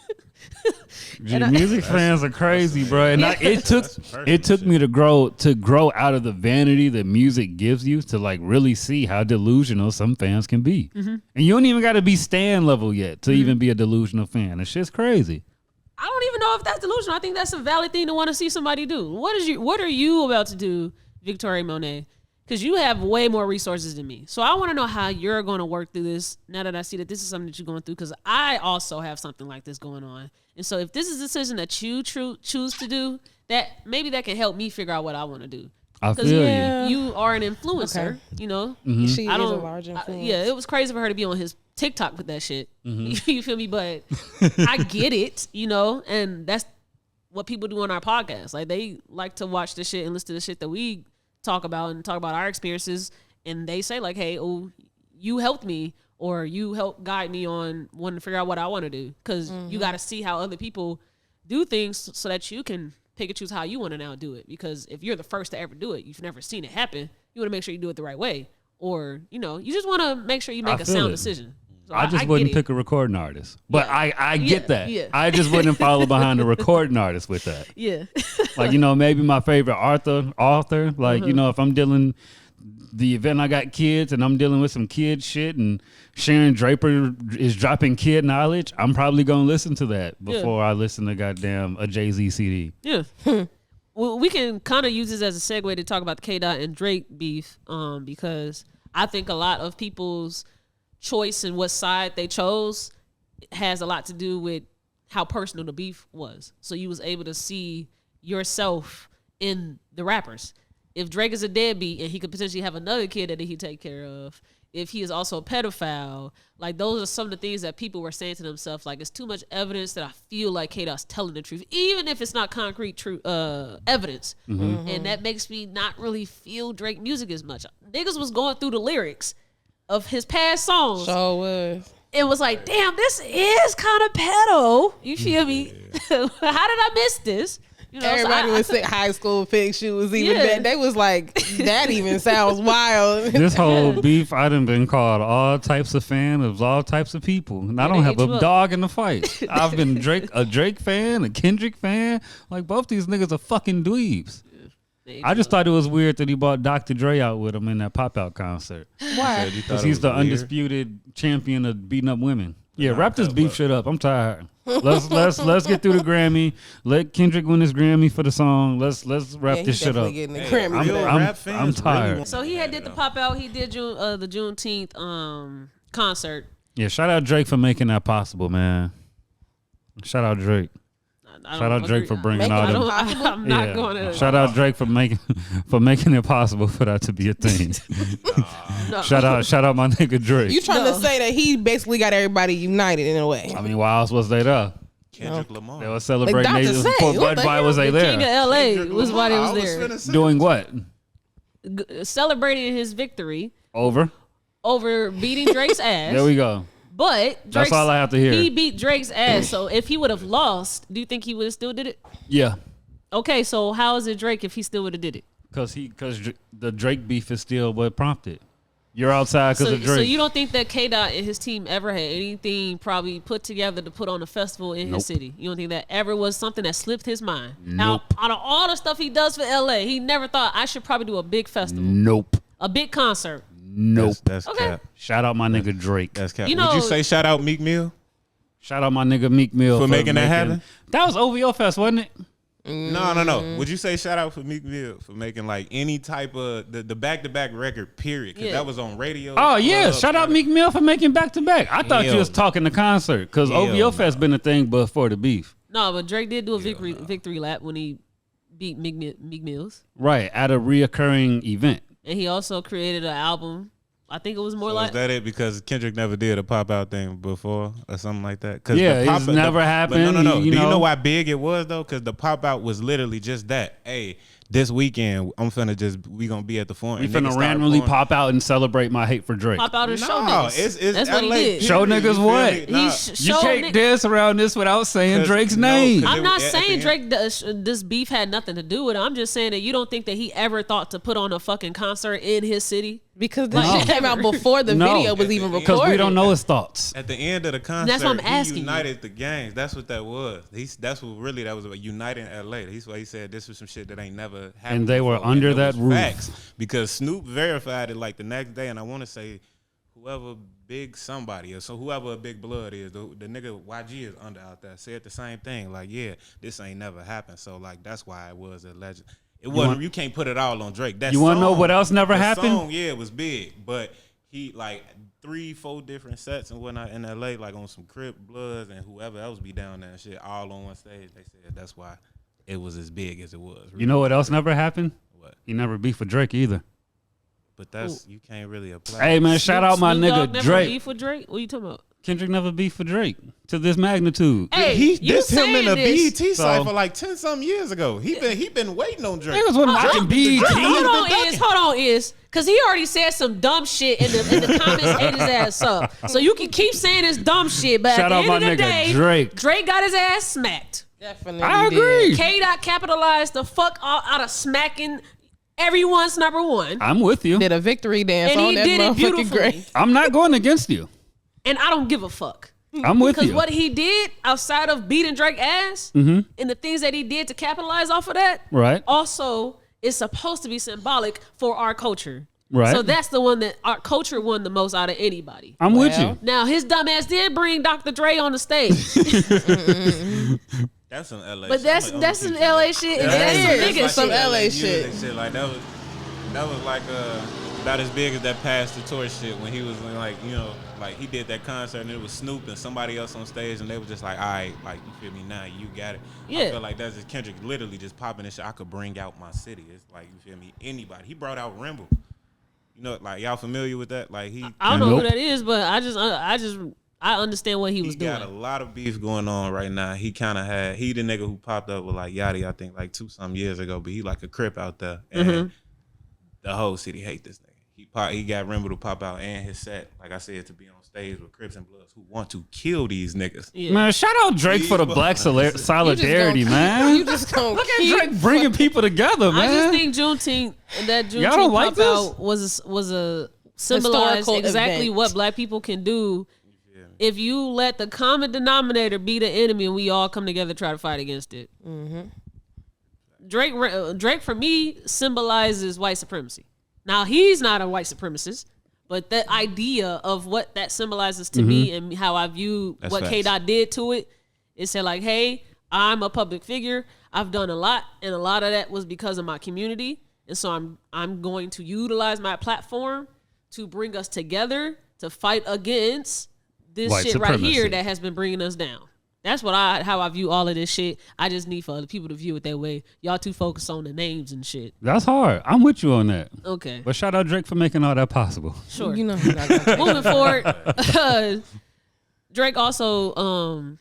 Music fans are crazy, bro. And it took me to grow out of the vanity that music gives you to like really see how delusional some fans can be. Mm-hmm. And you don't even got to be Stan level yet to even be a delusional fan. That shit's crazy. I don't even know if that's delusional. I think that's a valid thing to want to see somebody do. What are you about to do, Victoria Monet? Because you have way more resources than me. So I want to know how you're going to work through this now that I see that this is something that you're going through, because I also have something like this going on. And so if this is a decision that you choose to do, that maybe that can help me figure out what I want to do. I feel you are an influencer, you know. Mm-hmm. She is a large influence. It was crazy for her to be on his TikTok with that shit. Mm-hmm. You feel me? But I get it, you know, and that's what people do on our podcast. Like, they like to watch the shit and listen to the shit that we talk about our experiences, and they say like, "Hey, you helped me," or "You helped guide me on wanting to figure out what I want to do," because you got to see how other people do things so that you can pick and choose how you want to now do it. Because if you're the first to ever do it, you've never seen it happen, you want to make sure you do it the right way, or you just want to make sure you make a sound decision. So I just wouldn't pick a recording artist. But I get that. Yeah. I just wouldn't follow behind a recording artist with that. Yeah. Like, maybe my favorite author. Like, if I'm dealing the event, I got kids and I'm dealing with some kid shit and Sharon Draper is dropping kid knowledge, I'm probably going to listen to that before I listen to goddamn a Jay-Z CD. Yeah. Well, we can kind of use this as a segue to talk about the K-Dot and Drake beef because I think a lot of people's choice and what side they chose has a lot to do with how personal the beef was. So you was able to see yourself in the rappers. If Drake is a deadbeat and he could potentially have another kid that he take care of, if he is also a pedophile, like those are some of the things that people were saying to themselves. Like, it's too much evidence that I feel like K-Dot's telling the truth, even if it's not concrete evidence. And that makes me not really feel Drake music as much. Niggas was going through the lyrics of his past songs. Sure was. It was like, damn, this is kind of pedo. You feel me? How did I miss this? Everybody was saying high school pick shoes. Even that, they was like, that even sounds wild. This whole beef, I done been called all types of fan of all types of people, and I don't have a dog in the fight. I've been a Drake fan, a Kendrick fan. Like, both these niggas are fucking dweebs. I just thought it was weird that he brought Dr. Dre out with him in that pop-out concert. Why? Because he's the undisputed champion of beating up women. Yeah, wrap this beef shit up. I'm tired. Let's get through the Grammy. Let Kendrick win his Grammy for the song. Let's wrap this shit up. I'm tired. So he did the pop out. He did the Juneteenth concert. Yeah, shout out Drake for making that possible, man. Shout out Drake. Shout out Drake for bringing all them. I'm not going to. Shout out Drake for making it possible for that to be a thing. No. Shout out my nigga Drake. You trying to say that he basically got everybody united in a way? I mean, why else was they there? Kendrick Lamar. They were celebrating why was they there? King of LA was why they was there. Doing what? Celebrating his victory over beating Drake's ass. There we go. But that's all I have to hear. He beat Drake's ass. So if he would have lost, do you think he would have still did it? Yeah. Okay, so how is it Drake if he still would have did it? Because the Drake beef is still what prompted. You're outside because of Drake. So you don't think that K-Dot and his team ever had anything probably put together to put on a festival in his city? You don't think that ever was something that slipped his mind? Now, out of all the stuff he does for LA, he never thought I should probably do a big festival. Nope. A big concert. Nope. That's cap. Shout out my nigga Drake. That's cap. Would you say shout out Meek Mill? Shout out my nigga Meek Mill for making that happen? That was OVO Fest, wasn't it? No. Would you say shout out for Meek Mill for making like any type of the back-to-back record, period? Because that was on radio. Oh, yeah. Shout out Meek Mill for making back-to-back. I thought you was talking the concert because OVO Fest been a thing before the beef. No, but Drake did do a victory lap when he beat Meek Mills. Right, at a reoccurring event. And he also created an album. I think it was more Is that it? Because Kendrick never did a pop-out thing before or something like that? It's never happened. No. Do you know why big it was, though? Because the pop-out was literally just that. Hey, this weekend, we gonna be at the Forum. We finna randomly pop out and celebrate my hate for Drake. Pop out and show niggas. That's what he did. Show niggas what? You can't dance around this without saying Drake's name. I'm not saying Drake, this beef had nothing to do with it. I'm just saying that you don't think that he ever thought to put on a fucking concert in his city? Because this shit came out before the video was even recorded. Because we don't know his thoughts. At the end of the concert, that's what I'm asking. He united the gangs. That's what that was. That was about uniting LA. That's why he said this was some shit that ain't never happened. And they were under that roof. Facts. Because Snoop verified it like the next day, and I want to say whoever big somebody is, so whoever a big blood is, the nigga YG is under out there, said the same thing. Like, yeah, this ain't never happened. So like that's why it was a legend. It wasn't. You can't put it all on Drake. You want to know what else never happened? Song, it was big, but he like 3-4 different sets and whatnot in LA, like on some Crip Bloods and whoever else be down there and shit, all on one stage. They said that's why it was as big as it was. Really. You know what else never happened? What? He never beefed with Drake either. But that's you can't really apply. Hey man, shout out my nigga Drake. Drake. Beef with Drake? What are you talking about? Kendrick never beefed for Drake to this magnitude. Hey, he dissed him in a BET So- cypher like 10-something years ago. He been waiting on Drake. Niggas wasn't watching BET. Hold on, because he already said some dumb shit in the comments, ate his ass up. So you can keep saying this dumb shit, but Shout at out the my end of the nigga day, Drake. got his ass smacked. Definitely I agree. K-Dot capitalized the fuck out of smacking everyone's number one. I'm with you. Did a victory dance And on he that did it motherfucking beautifully. grave. I'm not going against you. And I don't give a fuck. I'm with you. Because what he did outside of beating Drake ass and the things that he did to capitalize off of that, Right. also is supposed to be symbolic for our culture. Right. So that's the one that our culture won the most out of anybody. I'm with you. Now, his dumb ass did bring Dr. Dre on the stage. That's some LA But shit. that's some LA shit. And that's some nigga That's some shit. LA shit. Like that was like about as big as that Pass the Torch shit when he was like, you know, like he did that concert and it was Snoop and somebody else on stage and they were just like, all right, like you feel me now, you got it. Yeah. I feel like that's just Kendrick literally just popping this shit. I could bring out my city. It's like, you feel me, anybody. He brought out Rimble. You know, like y'all familiar with that? Like I don't know who that is, but I understand what he was doing. He got a lot of beef going on right now. He kind of had, he the nigga who popped up with like Yachty, I think like 2-some years ago, but he like a Crip out there. And the whole city hate this nigga. He got Rimble to pop out and his set, like I said, to be on stage with Crips and Bloods who want to kill these niggas. Yeah. Man, shout out Drake for the black solidarity, man. You just gonna Look at Drake bringing people together, man. I just think Juneteenth and that Y'all don't Juneteenth like pop this? out was a symbolized Historical exactly event. what black people can do if you let the common denominator be the enemy and we all come together to try to fight against it. Drake for me symbolizes white supremacy. Now he's not a white supremacist, but the idea of what that symbolizes to me and how I view That's what facts. K-Dot did to it, it said like, hey, I'm a public figure. I've done a lot, and a lot of that was because of my community. And so I'm going to utilize my platform to bring us together to fight against this White shit right here supremacy. that has been bringing us down. That's how I view all of this shit. I just need for other people to view it that way. Y'all too focused on the names and shit. That's hard. I'm with you on that. Okay, But shout out Drake for making all that possible. sure. You know who not gonna take Moving forward, Drake also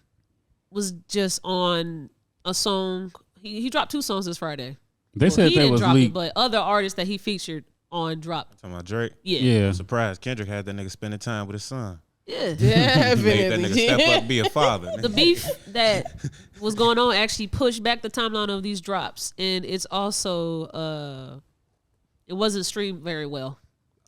was just on a song. He dropped 2 songs this Friday. They Well, said he they didn't was drop it, leaked. but other artists that he featured on dropped. Talking about Drake. Yeah, Yeah. I'm surprised Kendrick had that nigga spending time with his son. yeah. Made that nigga Definitely. step up, be a father. The beef that was going on actually pushed back the timeline of these drops, and it's also it wasn't streamed very well.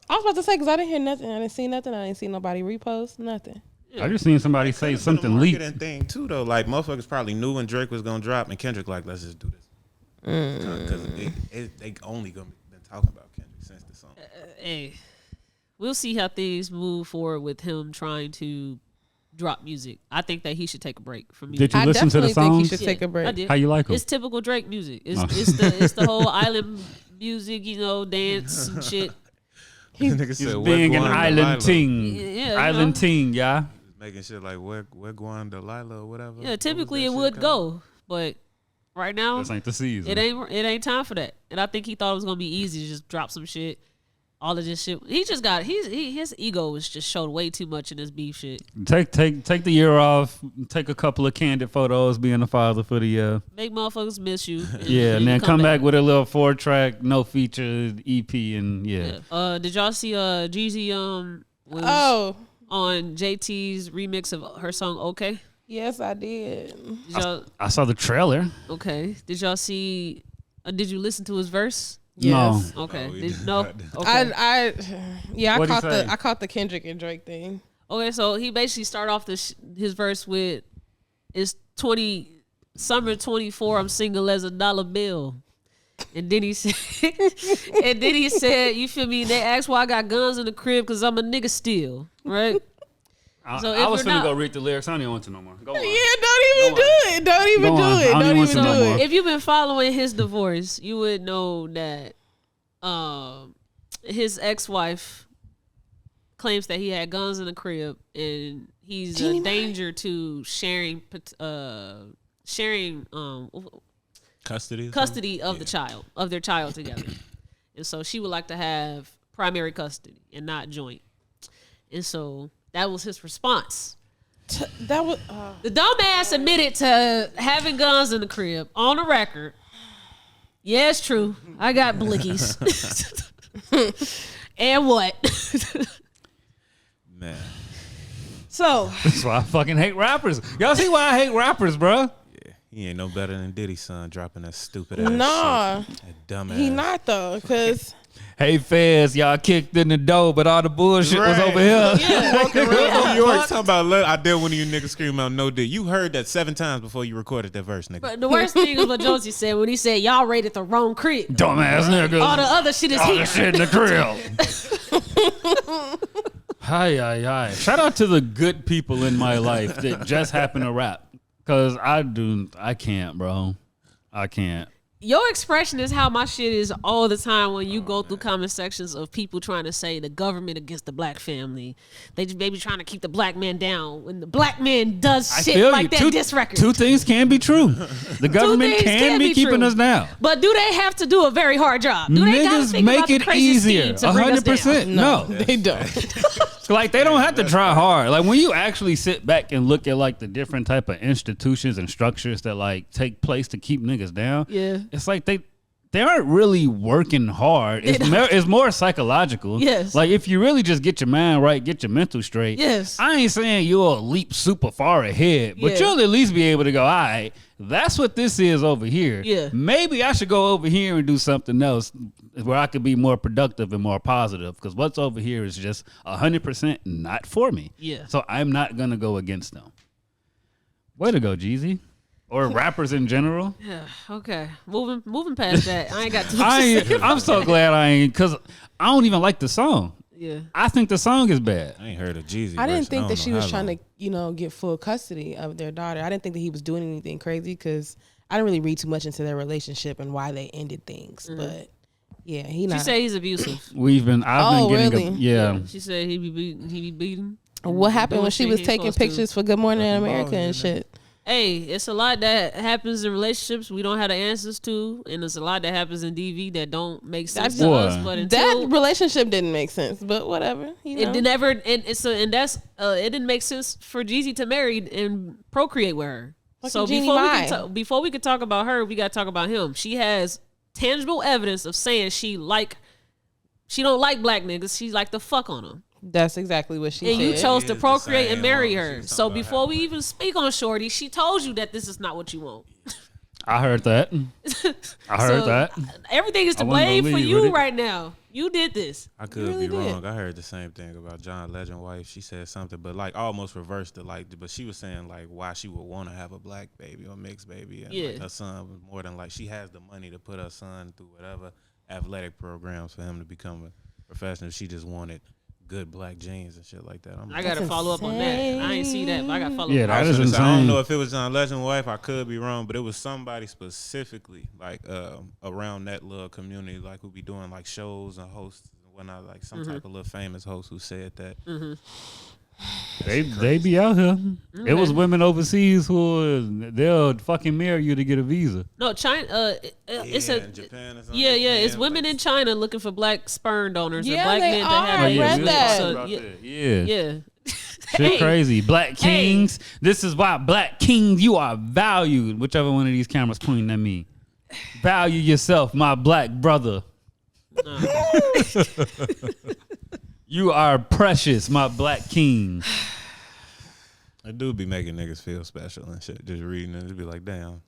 I was about to say because I didn't hear nothing. I didn't see nothing. I didn't see nobody repost nothing. I just seen somebody say something leaked. Marketing thing too though. Like motherfuckers probably knew when Drake was gonna drop, and Kendrick like, let's just do this because they only been talking about Kendrick since the song. Hey, we'll see how things move forward with him trying to drop music. I think that he should take a break from music. Did you I listen to the definitely think he songs? should take a break. I did. How you like 'em? It's typical Drake music. It's Oh. it's the whole island music, you know, dance and shit. Nigga He's said, being "Where an Guan island Delilah?" ting. Yeah, you Island know. ting, yeah. Making shit like where Guan Delilah or whatever. Yeah, What typically was it that would shit called? go, but right now This ain't the season. it ain't time for that. And I think he thought it was gonna be easy to just drop some shit. All of this shit. He just got his ego was just showed way too much in this beef shit. Take the year off. Take a couple of candid photos, being a father for the year. Make motherfuckers miss you. Yeah, and then come back with a little 4-track, no feature EP, and yeah. Did y'all see Jeezy was Oh, on JT's remix of her song Okay? yes, I did. Did y'all I saw the trailer. okay? Did y'all see? Did you listen to his verse? Yes. Okay. we Did, did no. not. Okay. I What'd he say? I caught the Kendrick and Drake thing. Okay. So he basically started off his verse with, "It's summer 24. I'm single as a dollar bill." And then he said, you feel me? They asked why I got guns in the crib because I'm a nigga still, right? So if I was you're finna not- go read the lyrics. I don't even want to no more. Go on. Yeah, don't even do it. Don't even Go do on. it. I don't Don't even even want to do know more. it. If you've been following his divorce, you would know that his ex-wife claims that he had guns in the crib and he's a danger to sharing custody of their child together. And so she would like to have primary custody and not joint. And so that was his response. That was The dumbass admitted to having guns in the crib on the record. Yeah, it's true. I got blickies. And what? Man, So, That's why I fucking hate rappers. Y'all see why I hate rappers, bro? he ain't no better than Diddy's son dropping that stupid ass nah. shit. That dumb ass. He not though, because Hey, feds, y'all kicked in the door, but all the bullshit was over here. Walking around New York talking about, look, I dare one of you niggas scream out no dick. You heard that 7 times before you recorded that verse, nigga. But the worst thing is what Jonesy said when he said, y'all raided the wrong crib. Dumbass niggas. All the other shit is All here. the shit in the crib. Hi. Shout out to the good people in my life that just happen to rap. Because I can't, bro. I can't. Your expression is how my shit is all the time when you go through comment sections of people trying to say the government against the black family. They be trying to keep the black man down when the black man does shit like that diss record. Two things can be true. The government can be keeping us down. But do they have to do a very hard job? Do they gotta think make about the it crazy easier. scheme to bring us down? 100%. No, they don't. Like they don't have to try hard. Like when you actually sit back and look at like the different type of institutions and structures that like take place to keep niggas down. Yeah. It's like they aren't really working hard. It's more psychological. Yes. Like if you really just get your mind right, get your mental straight. Yes. I ain't saying you'll leap super far ahead, but you'll at least be able to go, all right, that's what this is over here. Yeah. Maybe I should go over here and do something else where I could be more productive and more positive, because what's over here is just 100% not for me. Yeah. So I'm not going to go against them. Way to go, Jeezy. Or rappers in general. Yeah, okay. Moving past that. I ain't got too much to say. I'm so glad I ain't, because I don't even like the song. Yeah. I think the song is bad. I ain't heard of Jeezy. I didn't think that she was trying to, get full custody of their daughter. I didn't think that he was doing anything crazy because I didn't really read too much into their relationship and why they ended things. But yeah, She said he's abusive. I've been getting really? Yeah. She said he be beating. What happened when she was taking pictures for Good Morning America and shit? Hey, it's a lot that happens in relationships we don't have the answers to, and there's a lot that happens in DV that don't make sense to us. But until that relationship didn't make sense, but whatever. It didn't make sense for Jeezy to marry and procreate with her. So before we could talk about her, we got to talk about him. She has tangible evidence of saying she don't like black niggas. She like to fuck on them. That's exactly what she said. And you chose to procreate and marry her. So before we even speak on Shorty, she told you that this is not what you want. I heard that. Everything is to blame for you right now. You did this. I could be wrong. I heard the same thing about John Legend wife. She said something, but like almost reversed it. Like, but she was saying like why she would want to have a black baby or mixed baby, and like her son was more than like she has the money to put her son through whatever athletic programs for him to become a professional. She just wanted good black genes and shit like that. I gotta follow up on that. I ain't see that, but I gotta follow up. Yeah, that is insane. I don't know if it was John Legend wife. I could be wrong, but it was somebody specifically like around that little community, like who be doing like shows and hosts and whatnot, like some type of little famous host who said that. They be out here. Okay. It was women overseas who they'll fucking marry you to get a visa. No, China. It's in Japan or something. Yeah. It's women in China looking for black sperm donors. Yeah, black they men are. that have I read that. So, yeah. Shit crazy. Black kings. This is why black kings, you are valued. Whichever one of these cameras pointing at me. Value yourself, my black brother. You are precious, my black king. I do be making niggas feel special and shit. Just reading it, just be like, damn.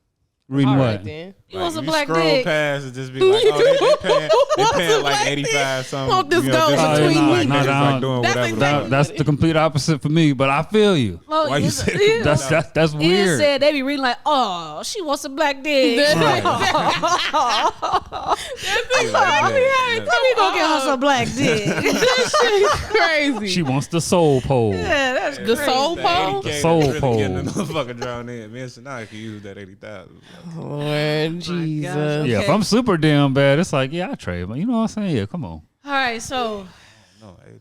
Reading all what? Right, then. It was a you black scroll dick. past and just be like, oh, they paying like 85 something. Won't this go between like weeks? like doing That's whatever. exactly That's the complete opposite for me, but I feel you. Well, Why you say that? That's It weird. said they be reading like, oh, she wants a black dick. Right. Let me go get her some black dick. Crazy. She wants the soul pole. Yeah, that's The soul pole? The soul pole. Getting the motherfucker drawn in. Me and Shania can use that 80,000. Lord Jesus. gosh. Yeah, if I'm super damn bad, it's like, yeah, I trade. But you know what I'm saying? Yeah, come on. All right, so No, 80.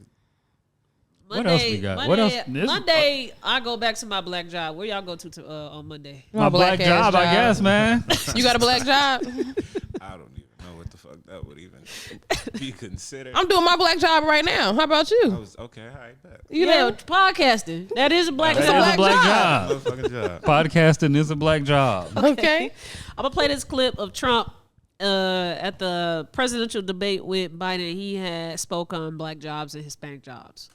What else we got? Monday, What else? Monday, I go back to my black job. Where y'all go to on Monday? My black job, I guess, man. You got a black job? I don't even know what the fuck that would even be considered. I'm doing my black job right now. How about I you? was okay. All right, bet. You know? Podcasting. That is a black That job. is a black job. Motherfucking job. Podcasting is a black job. Okay. I'm gonna play this clip of Trump at the presidential debate with Biden. He had spoke on black jobs and Hispanic jobs.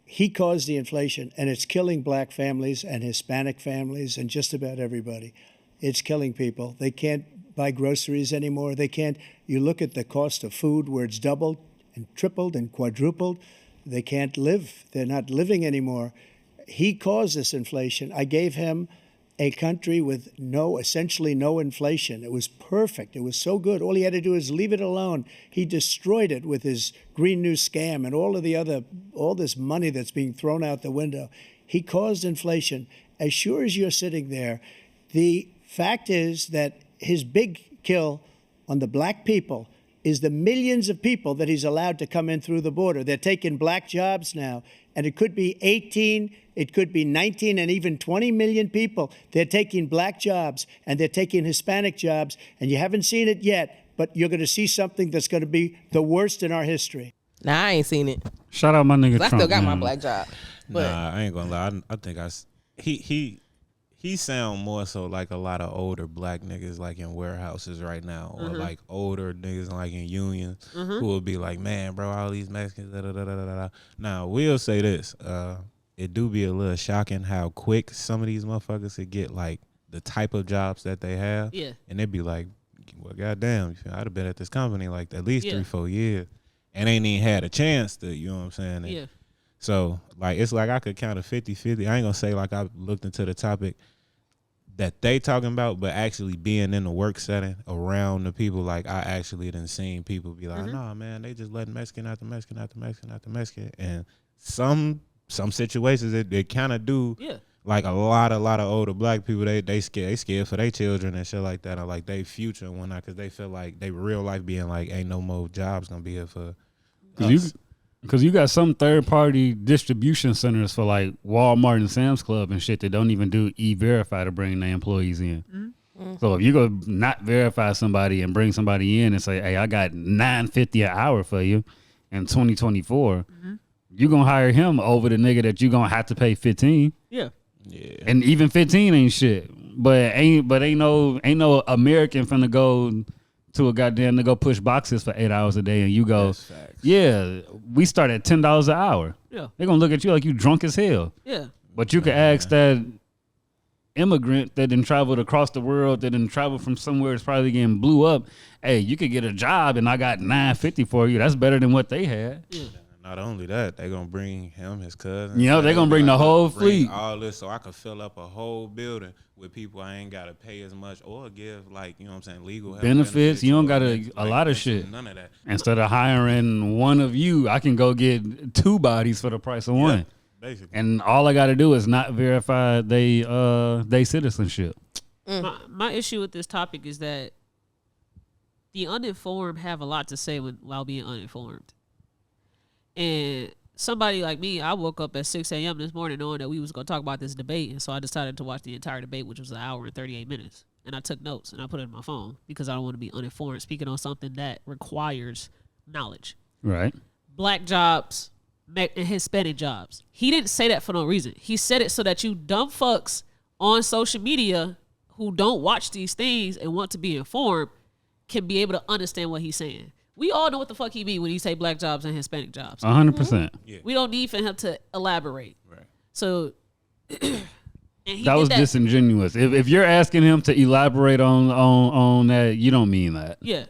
He caused the inflation, and it's killing black families and Hispanic families and just about everybody. It's killing people. They can't buy groceries anymore. They can't. You look at the cost of food where it's doubled and tripled and quadrupled. They can't live. They're not living anymore. He caused this inflation. I gave him a country with essentially no inflation. It was perfect. It was so good. All he had to do is leave it alone. He destroyed it with his Green New scam and all this money that's being thrown out the window. He caused inflation. As sure as you're sitting there, the fact is that his big kill on the black people is the millions of people that he's allowed to come in through the border. They're taking black jobs now, and it could be 18, it could be 19, and even 20 million people. They're taking black jobs, and they're taking Hispanic jobs, and you haven't seen it yet, but you're going to see something that's going to be the worst in our history. Nah, I ain't seen it. Shout out my nigga I Trump. still got my man. black job. But Nah, I ain't gonna lie. I think he sound more so like a lot of older black niggas like in warehouses right now, or like older niggas like in unions who will be like, man, bro, all these Mexicans, da da da da da. Now, we'll say this, it do be a little shocking how quick some of these motherfuckers could get like the type of jobs that they have. Yeah. And they'd be like, well, goddamn, I'd have been at this company like at least 3-4 years and ain't even had a chance to, you know what I'm saying? And Yeah. so like it's like I could count a 50-50. I ain't gonna say like I looked into the topic that they talking about, but actually being in the work setting around the people, like I actually done seen people be like, nah, man, they just letting Mexican after Mexican after Mexican after Mexican. And some situations they kind of do. Yeah. Like a lot of older black people, they scared for their children and shit like that, or like they future and whatnot, because they feel like they real life being like, ain't no more jobs gonna be here for us. Because you got some third-party distribution centers for like Walmart and Sam's Club and shit that don't even do E-Verify to bring their employees in. So if you go not verify somebody and bring somebody in and say, hey, I got $9.50 an hour for you in 2024, you going to hire him over the nigga that you going to have to pay 15. Yeah. Yeah. And even 15 ain't shit. But ain't no American finna go to a goddamn to go push boxes for 8 hours a day and you go, yeah, we start at $10 an hour. Yeah. They're gonna look at you like you drunk as hell. Yeah. But you can ask that immigrant that didn't travel across the world, that didn't travel from somewhere that's probably getting blew up. Hey, you could get a job and I got $9.50 for you. That's better than what they had. Yeah. Not only that, they gonna bring him, his cousin. You know, they gonna bring the whole fleet. All this, so I could fill up a whole building with people I ain't gotta pay as much or give, like, you know what I'm saying, legal help, Benefits. You don't or gotta like, a lot of shit. None of that. Instead of hiring one of you, I can go get 2 bodies for the price of one. Basically. And all I got to do is not verify they citizenship. My issue with this topic is that the uninformed have a lot to say while being uninformed. And somebody like me, I woke up at 6 a.m. this morning knowing that we was going to talk about this debate. And so I decided to watch the entire debate, which was an hour and 38 minutes. And I took notes and I put it in my phone because I don't want to be uninformed speaking on something that requires knowledge. Right. Black jobs and Hispanic jobs. He didn't say that for no reason. He said it so that you dumb fucks on social media who don't watch these things and want to be informed can be able to understand what he's saying. We all know what the fuck he mean when he say black jobs and Hispanic jobs. 100%. Yeah. We don't need for him to elaborate. Right. So and That was disingenuous. If you're asking him to elaborate on that, you don't mean that. Yeah.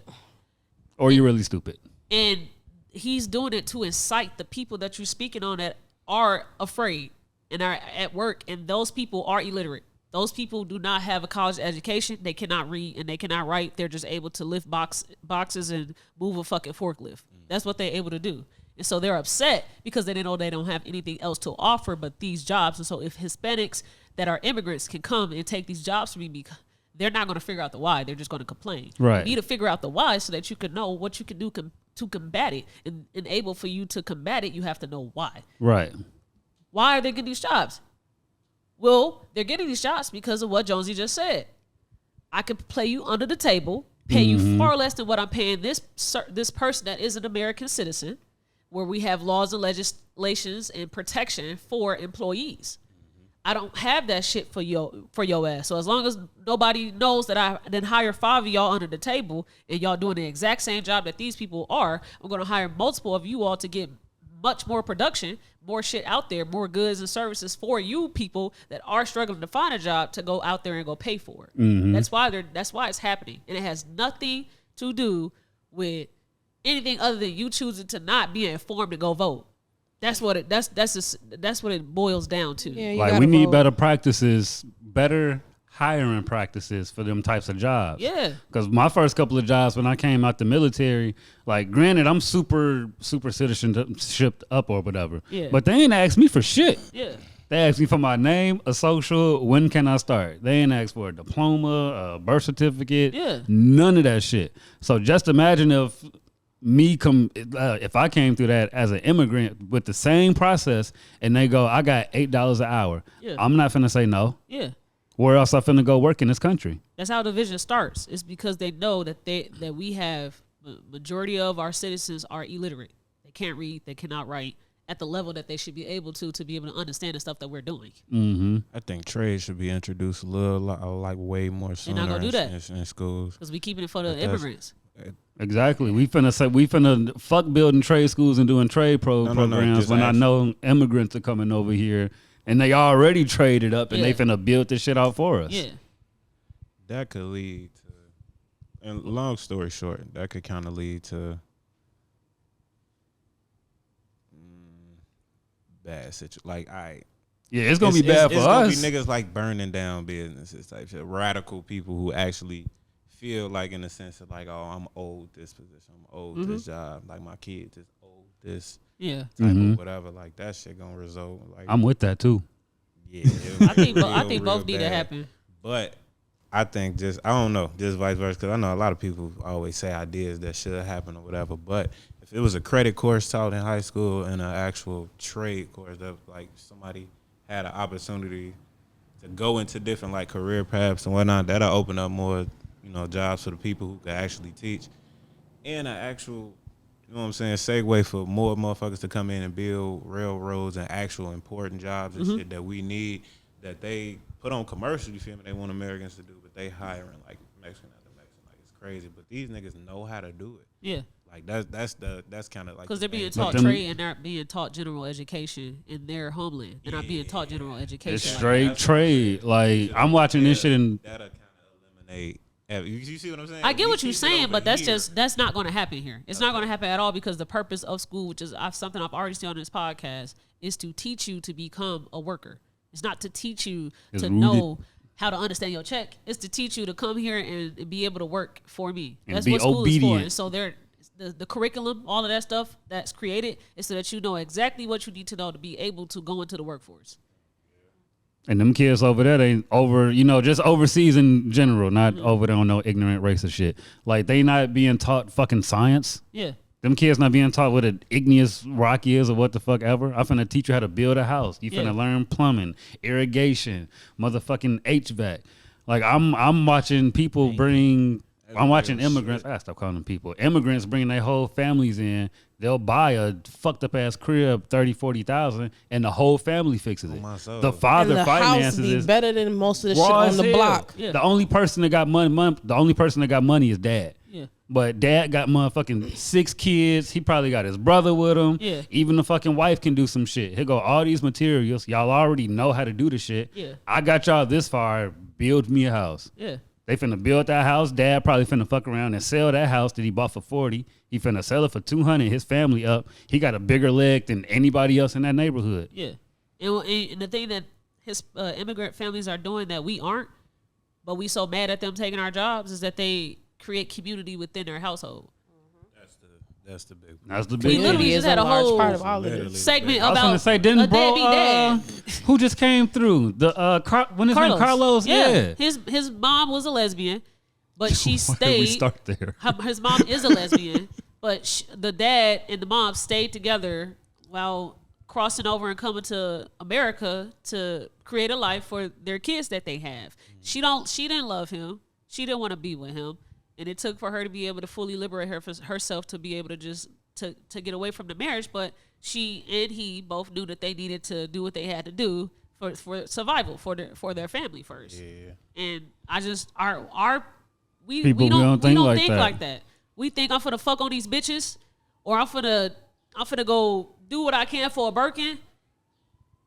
Or you're really stupid. And he's doing it to incite the people that you're speaking on that are afraid and are at work, and those people are illiterate. Those people do not have a college education. They cannot read and they cannot write. They're just able to lift boxes and move a fucking forklift. That's what they're able to do. And so they're upset because they know they don't have anything else to offer but these jobs. And so if Hispanics that are immigrants can come and take these jobs from me, they're not going to figure out the why. They're just going to complain. Right. You need to figure out the why so that you can know what you can do to combat it. And able for you to combat it, you have to know why. Right. Why are they getting these jobs? Well, they're getting these jobs because of what Jonesy just said. I could play you under the table, pay you far less than what I'm paying this person that is an American citizen, where we have laws and legislations and protection for employees. I don't have that shit for your ass. So as long as nobody knows that I then hire 5 of y'all under the table and y'all doing the exact same job that these people are, I'm going to hire multiple of you all to get much more production, more shit out there, more goods and services for you people that are struggling to find a job to go out there and go pay for it. Mm-hmm. That's why it's happening, and it has nothing to do with anything other than you choosing to not be informed to go vote. That's what it boils down to. Yeah, like we need better practices, better hiring practices for them types of jobs. Yeah. Because my first couple of jobs when I came out the military, like granted, I'm super citizenship up or whatever. Yeah. But they ain't asked me for shit. Yeah. They asked me for my name, a social, when can I start? They ain't asked for a diploma, a birth certificate. Yeah. None of that shit. So just imagine if if I came through that as an immigrant with the same process and they go, I got $8 an hour. Yeah. I'm not finna say no. Yeah. Where else I finna go work in this country? That's how division starts. It's because they know that we have the majority of our citizens are illiterate. They can't read. They cannot write at the level that they should be able to be able to understand the stuff that we're doing. Mm-hmm. I think trade should be introduced like way more sooner. They're not gonna do that in schools because we keeping it for the immigrants. Exactly. We finna fuck building trade schools and doing trade programs when I know immigrants are coming over here and they already traded up and they finna build this shit out for us. Yeah. That could lead to, and long story short, that could kind of lead to bad situation. Like, yeah, it's gonna be bad for us. It's gonna be niggas like burning down businesses type shit. Radical people who actually feel like, in the sense of like, oh, I'm owed this position, I'm owed this job, like my kids is owed this type of whatever. Like that shit gonna result. Like I'm with that too. Yeah, I think both need to happen. But I think just vice versa, because I know a lot of people always say ideas that should happen or whatever. But if it was a credit course taught in high school and an actual trade course that like somebody had an opportunity to go into different like career paths and whatnot, that'll open up more, jobs for the people who can actually teach, and an actual, segue for more motherfuckers to come in and build railroads and actual important jobs and shit that we need, that they put on commercial, you feel me? They want Americans to do, but they hiring like Mexican after Mexican, like it's crazy. But these niggas know how to do it. Yeah. Like that's kind of like, because they're being taught trade and they're not being taught general education in their homeland. They're not being taught general education. It's straight trade. Like I'm watching this shit and that'll kind of eliminate. You see what I'm saying? I get what you're saying, but that's not going to happen here. It's not going to happen at all, because the purpose of school, which is something I've already seen on this podcast, is to teach you to become a worker. It's not to teach you to know how to understand your check. It's to teach you to come here and be able to work for me. And that's be what school obedient. is for. And so the curriculum, all of that stuff that's created, is so that you know exactly what you need to know to be able to go into the workforce. And them kids over there, they just overseas in general, not over there on no ignorant racist shit. Like they not being taught fucking science. Yeah. Them kids not being taught what an igneous rock is or what the fuck ever. I'm finna teach you how to build a house. You finna learn plumbing, irrigation, motherfucking HVAC. Like I'm watching people I'm watching immigrants. I gotta stop calling them people. Immigrants bringing their whole families in. They'll buy a fucked up ass crib, 30,000-40,000, and the whole family fixes it. The father and the finances house be is better than most of the shit raw on as the hell. block. Yeah. The only person that got money is dad. Yeah. But dad got motherfucking 6 kids. He probably got his brother with him. Yeah. Even the fucking wife can do some shit. He'll go, all these materials, y'all already know how to do the shit. Yeah. I got y'all this far. Build me a house. Yeah. They finna build that house. Dad probably finna fuck around and sell that house that he bought for 40. He finna sell it for 200. His family up. He got a bigger leg than anybody else in that neighborhood. Yeah. And the thing that his immigrant families are doing that we aren't, but we so mad at them taking our jobs, is that they create community within their household. That's the big one. That's the We big literally one. just had a whole part of all of this. segment I was about gonna say, didn't a deadbeat dad. who just came through? The when his name Carlos, yeah. His mom was a lesbian, but she Why stayed. did we start there? His mom is a lesbian, but the dad and the mom stayed together while crossing over and coming to America to create a life for their kids that they have. She didn't love him. She didn't want to be with him. And it took for her to be able to fully liberate herself to be able to just to get away from the marriage. But she and he both knew that they needed to do what they had to do for survival for their family first. Yeah. And I just we don't think like that. We think I'm finna fuck on these bitches, or I'm finna go do what I can for a Birkin,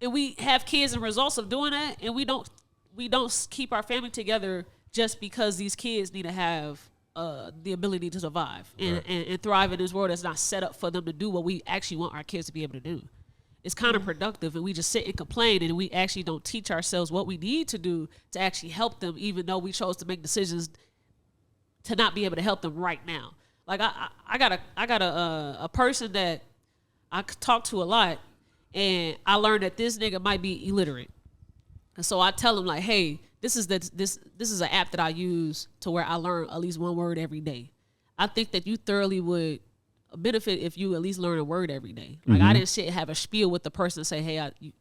and we have kids and results of doing that, and we don't keep our family together just because these kids need to have the ability to survive and thrive in this world that's not set up for them to do what we actually want our kids to be able to do. It's counterproductive, and we just sit and complain, and we actually don't teach ourselves what we need to do to actually help them, even though we chose to make decisions to not be able to help them right now. Like I got a person that I talk to a lot, and I learned that this nigga might be illiterate, and so I tell him like, hey, this is an app that I use to where I learn at least one word every day. I think that you thoroughly would benefit if you at least learn a word every day. Like I didn't sit and have a spiel with the person and say, hey, you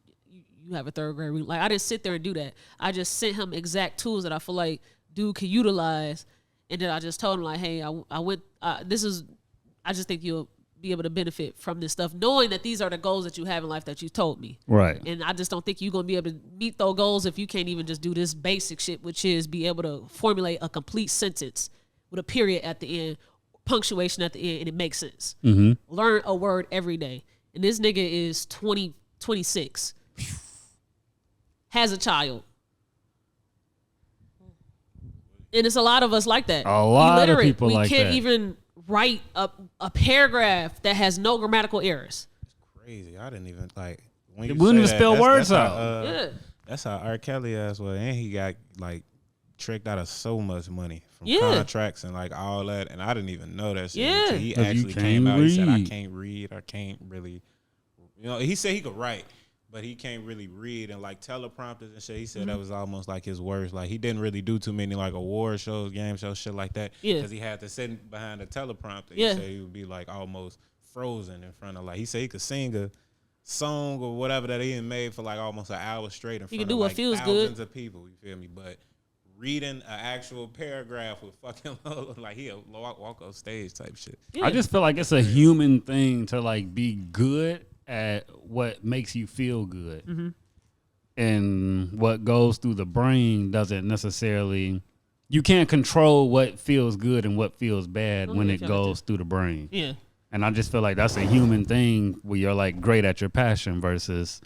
have a third grade reading. Like I didn't sit there and do that. I just sent him exact tools that I feel like dude can utilize, and then I just told him like, hey, I just think you'll be able to benefit from this stuff, knowing that these are the goals that you have in life that you told me. Right. And I just don't think you're going to be able to meet those goals if you can't even just do this basic shit, which is be able to formulate a complete sentence with a period at the end, punctuation at the end, and it makes sense. Learn a word every day. And this nigga is 26, has a child. And it's a lot of us like that. A lot of people like that. We can't even write a paragraph that has no grammatical errors. It's crazy. I didn't even like when you we wouldn't say even spell that, words that's out. Yeah. That's how R. Kelly ass was, and he got like tricked out of so much money from Yeah. contracts and like all that, and I didn't even know that shit. Yeah. Until he 'Cause you actually can't came out. He said, "I read. can't read. I can't really." You know, he said he could write, but he can't really read, and like teleprompters and shit. He said that was almost like his worst. Like he didn't really do too many like award shows, game shows, shit like that. Yeah. Because he had to sit behind a teleprompter. Yeah. He said he would be like almost frozen in front of like. He said he could sing a song or whatever that he had made for like almost an hour straight in front can of do what like feels thousands good. of people. You feel me? But reading an actual paragraph with fucking like he'll walk on stage type shit. Yeah. I just feel like it's a human thing to like be good at what makes you feel good. And what goes through the brain doesn't necessarily, you can't control what feels good and what feels bad when it goes through the brain. Yeah. And I just feel like that's a human thing where you're like great at your passion versus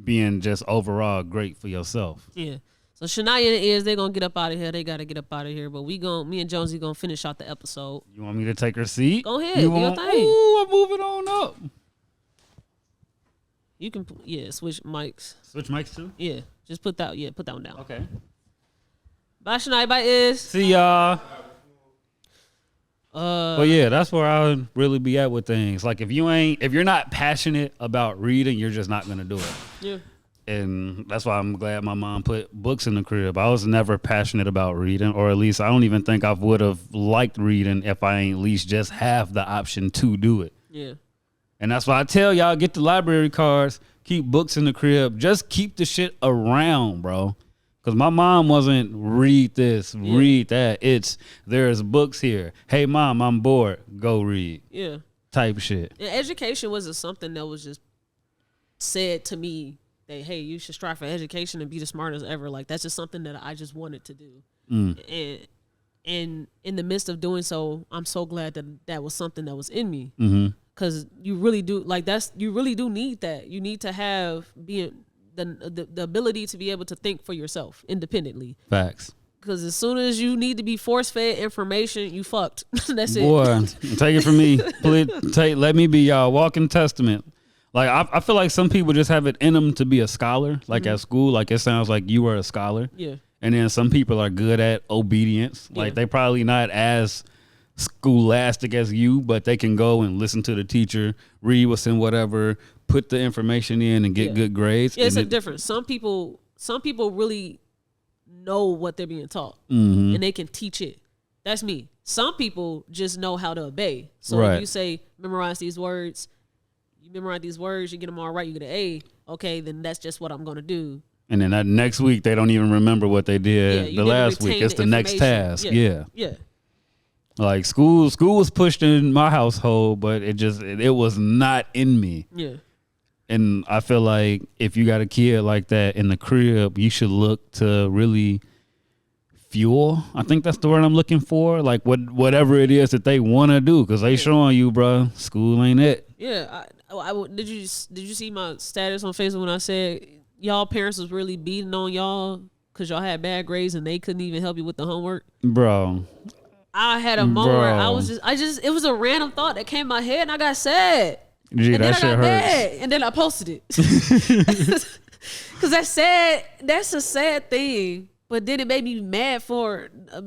being just overall great for yourself. Yeah. So Shania is, they're gonna get up out of here. They gotta get up out of here. But me and Jonesy gonna finish out the episode. You want me to take her seat? Go ahead, You do your want, thing. Ooh, I'm moving on up. You can switch mics. Switch mics too? Yeah. Just put that one down. Okay. Bye Shania, bye Is. See y'all. But yeah, that's where I would really be at with things. Like if you're not passionate about reading, you're just not gonna do it. Yeah. And that's why I'm glad my mom put books in the crib. I was never passionate about reading, or at least I don't even think I would have liked reading if I ain't at least just have the option to do it. Yeah. And that's why I tell y'all, get the library cards, keep books in the crib, just keep the shit around, bro. Because my mom wasn't read this, read that. It's there's books here. Hey, mom, I'm bored. Go read. Yeah. Type shit. And education wasn't something that was just said to me that, hey, you should strive for education and be the smartest ever. Like, that's just something that I just wanted to do. And in the midst of doing so, I'm so glad that that was something that was in me. Because you really do, like, you really do need that. You need to have the ability to be able to think for yourself independently. Facts. Because as soon as you need to be force-fed information, you fucked. That's it. Boy, take it from me. Please, let me be y'all walking testament. Like, I feel like some people just have it in them to be a scholar. Like at school, like it sounds like you were a scholar. Yeah. And then some people are good at obedience. Like they probably not as scholastic as you, but they can go and listen to the teacher, read what's in whatever, put the information in and get good grades. Yeah, it's a difference. Some people really know what they're being taught Mm-hmm. and they can teach it. That's me. Some people just know how to obey. So Right. if you say memorize these words, you memorize these words, you get them all right, you get an A. Okay, then that's just what I'm gonna do. And then that next week they don't even remember what they did you the didn't last week. retain It's the next information. task. Yeah. Yeah. Like school was pushed in my household, but it was not in me. Yeah. And I feel like if you got a kid like that in the crib, you should look to really fuel. I think that's the word I'm looking for. Like whatever it is that they want to do, because they showing you, bro, school ain't it. Yeah, did you see my status on Facebook when I said y'all parents was really beating on y'all because y'all had bad grades and they couldn't even help you with the homework? Bro. I had a moment where it was a random thought that came in my head and I got sad. Gee, and that then I got shit mad hurts. and then I posted it. Cause that's a sad thing. But then it made me mad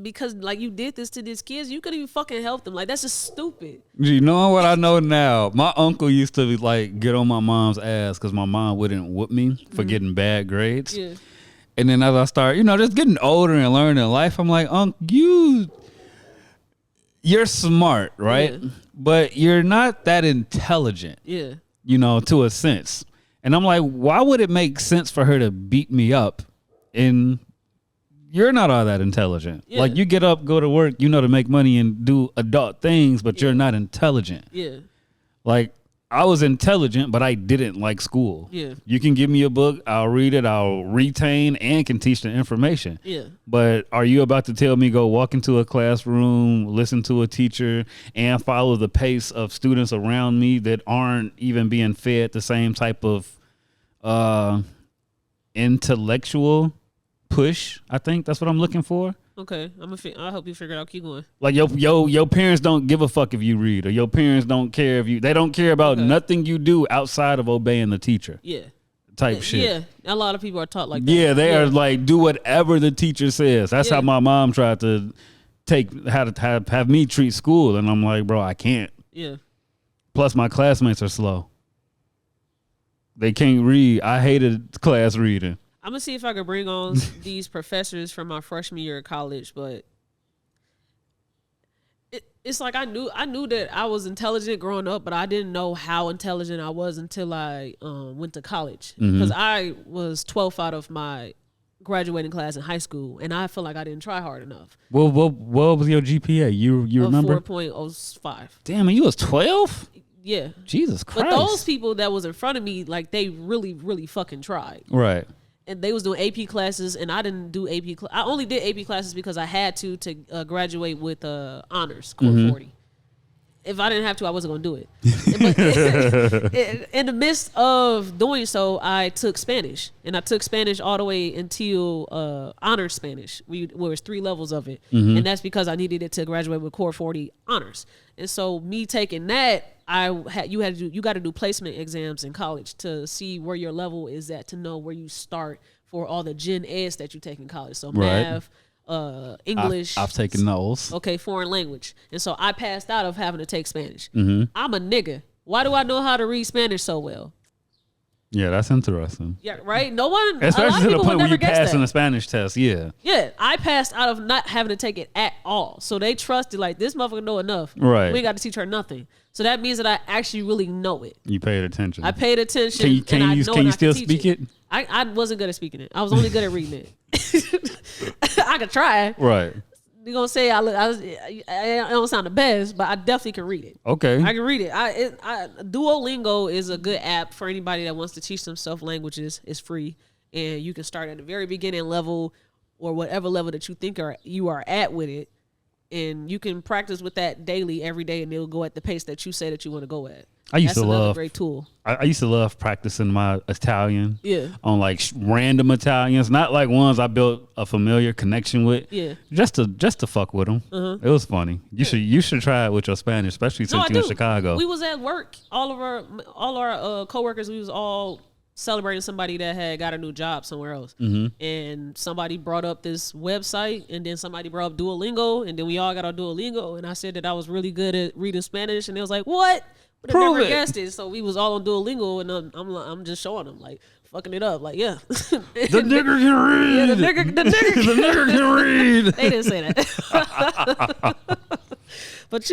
because like you did this to these kids, you couldn't even fucking help them. Like that's just stupid. You know what I know now? My uncle used to like get on my mom's ass because my mom wouldn't whoop me for getting bad grades. Yeah. And then as I start, just getting older and learning life, I'm like, you're smart, right? Yeah. But you're not that intelligent. Yeah. To a sense. And I'm like, why would it make sense for her to beat me up? And you're not all that intelligent. Yeah. Like you get up, go to work, to make money and do adult things, but you're not intelligent. Yeah. Like I was intelligent, but I didn't like school. Yeah. You can give me a book, I'll read it, I'll retain and can teach the information. Yeah. But are you about to tell me go walk into a classroom, listen to a teacher, and follow the pace of students around me that aren't even being fed the same type of intellectual push? I think that's what I'm looking for. Okay, I'll help you figure it out. Keep going. Like your parents don't give a fuck if you read, or your parents don't care they don't care about nothing you do outside of obeying the teacher. Yeah. Type shit. Yeah, a lot of people are taught like that. Yeah, they are like do whatever the teacher says. That's how my mom tried to have me treat school, and I'm like, bro, I can't. Yeah. Plus, my classmates are slow. They can't read. I hated class reading. I'm gonna see if I could bring on these professors from my freshman year of college, but it's like I knew that I was intelligent growing up, but I didn't know how intelligent I was until I went to college, because I was 12th out of my graduating class in high school, and I feel like I didn't try hard enough. What was your GPA? You remember? 4.05. Damn, and you was 12? Yeah. Jesus Christ. But those people that was in front of me, like they really, really fucking tried. Right. And they was doing AP classes, and I didn't do AP. I only did AP classes because I had to graduate with honors, core 40. If I didn't have to, I wasn't gonna do it. But in the midst of doing so, I took Spanish, and I took Spanish all the way until honors Spanish. There was 3 levels of it, and that's because I needed it to graduate with core 40 honors. And so me taking that, you got to do placement exams in college to see where your level is at, to know where you start for all the gen eds that you take in college. So math, English. I've taken those. Okay, foreign language. And so I passed out of having to take Spanish. I'm a nigga. Why do I know how to read Spanish so well? Yeah, that's interesting. Yeah, right? No one, especially to the point where you pass passing the Spanish test, yeah. Yeah, I passed out of not having to take it at all. So they trusted, like, this motherfucker know enough. Right. We ain't got to teach her nothing. So that means that I actually really know it. You paid attention. I paid attention. Can you still speak it? I wasn't good at speaking it. I was only good at reading it. I could try. Right. You're going to say I don't sound the best, but I definitely can read it. Okay. I can read it. Duolingo is a good app for anybody that wants to teach themselves languages. It's free. And you can start at the very beginning level or whatever level that you think you are at with it. And you can practice with that daily, every day, and it'll go at the pace that you say that you want to go at. That's another great tool. I used to love practicing my Italian. Yeah. On like random Italians, not like ones I built a familiar connection with. Yeah. Just to fuck with them. It was funny. You should try it with your Spanish, especially since you're in Chicago. We was at work. All our coworkers. We was all celebrating somebody that had got a new job somewhere else. And somebody brought up this website, and then somebody brought up Duolingo, and then we all got our Duolingo, and I said that I was really good at reading Spanish, and they was like, what? But I never guessed it. So we was all on Duolingo, and I'm just showing them, like, fucking it up, like, yeah. The nigger can read. Yeah, the nigger can read. They didn't say that. But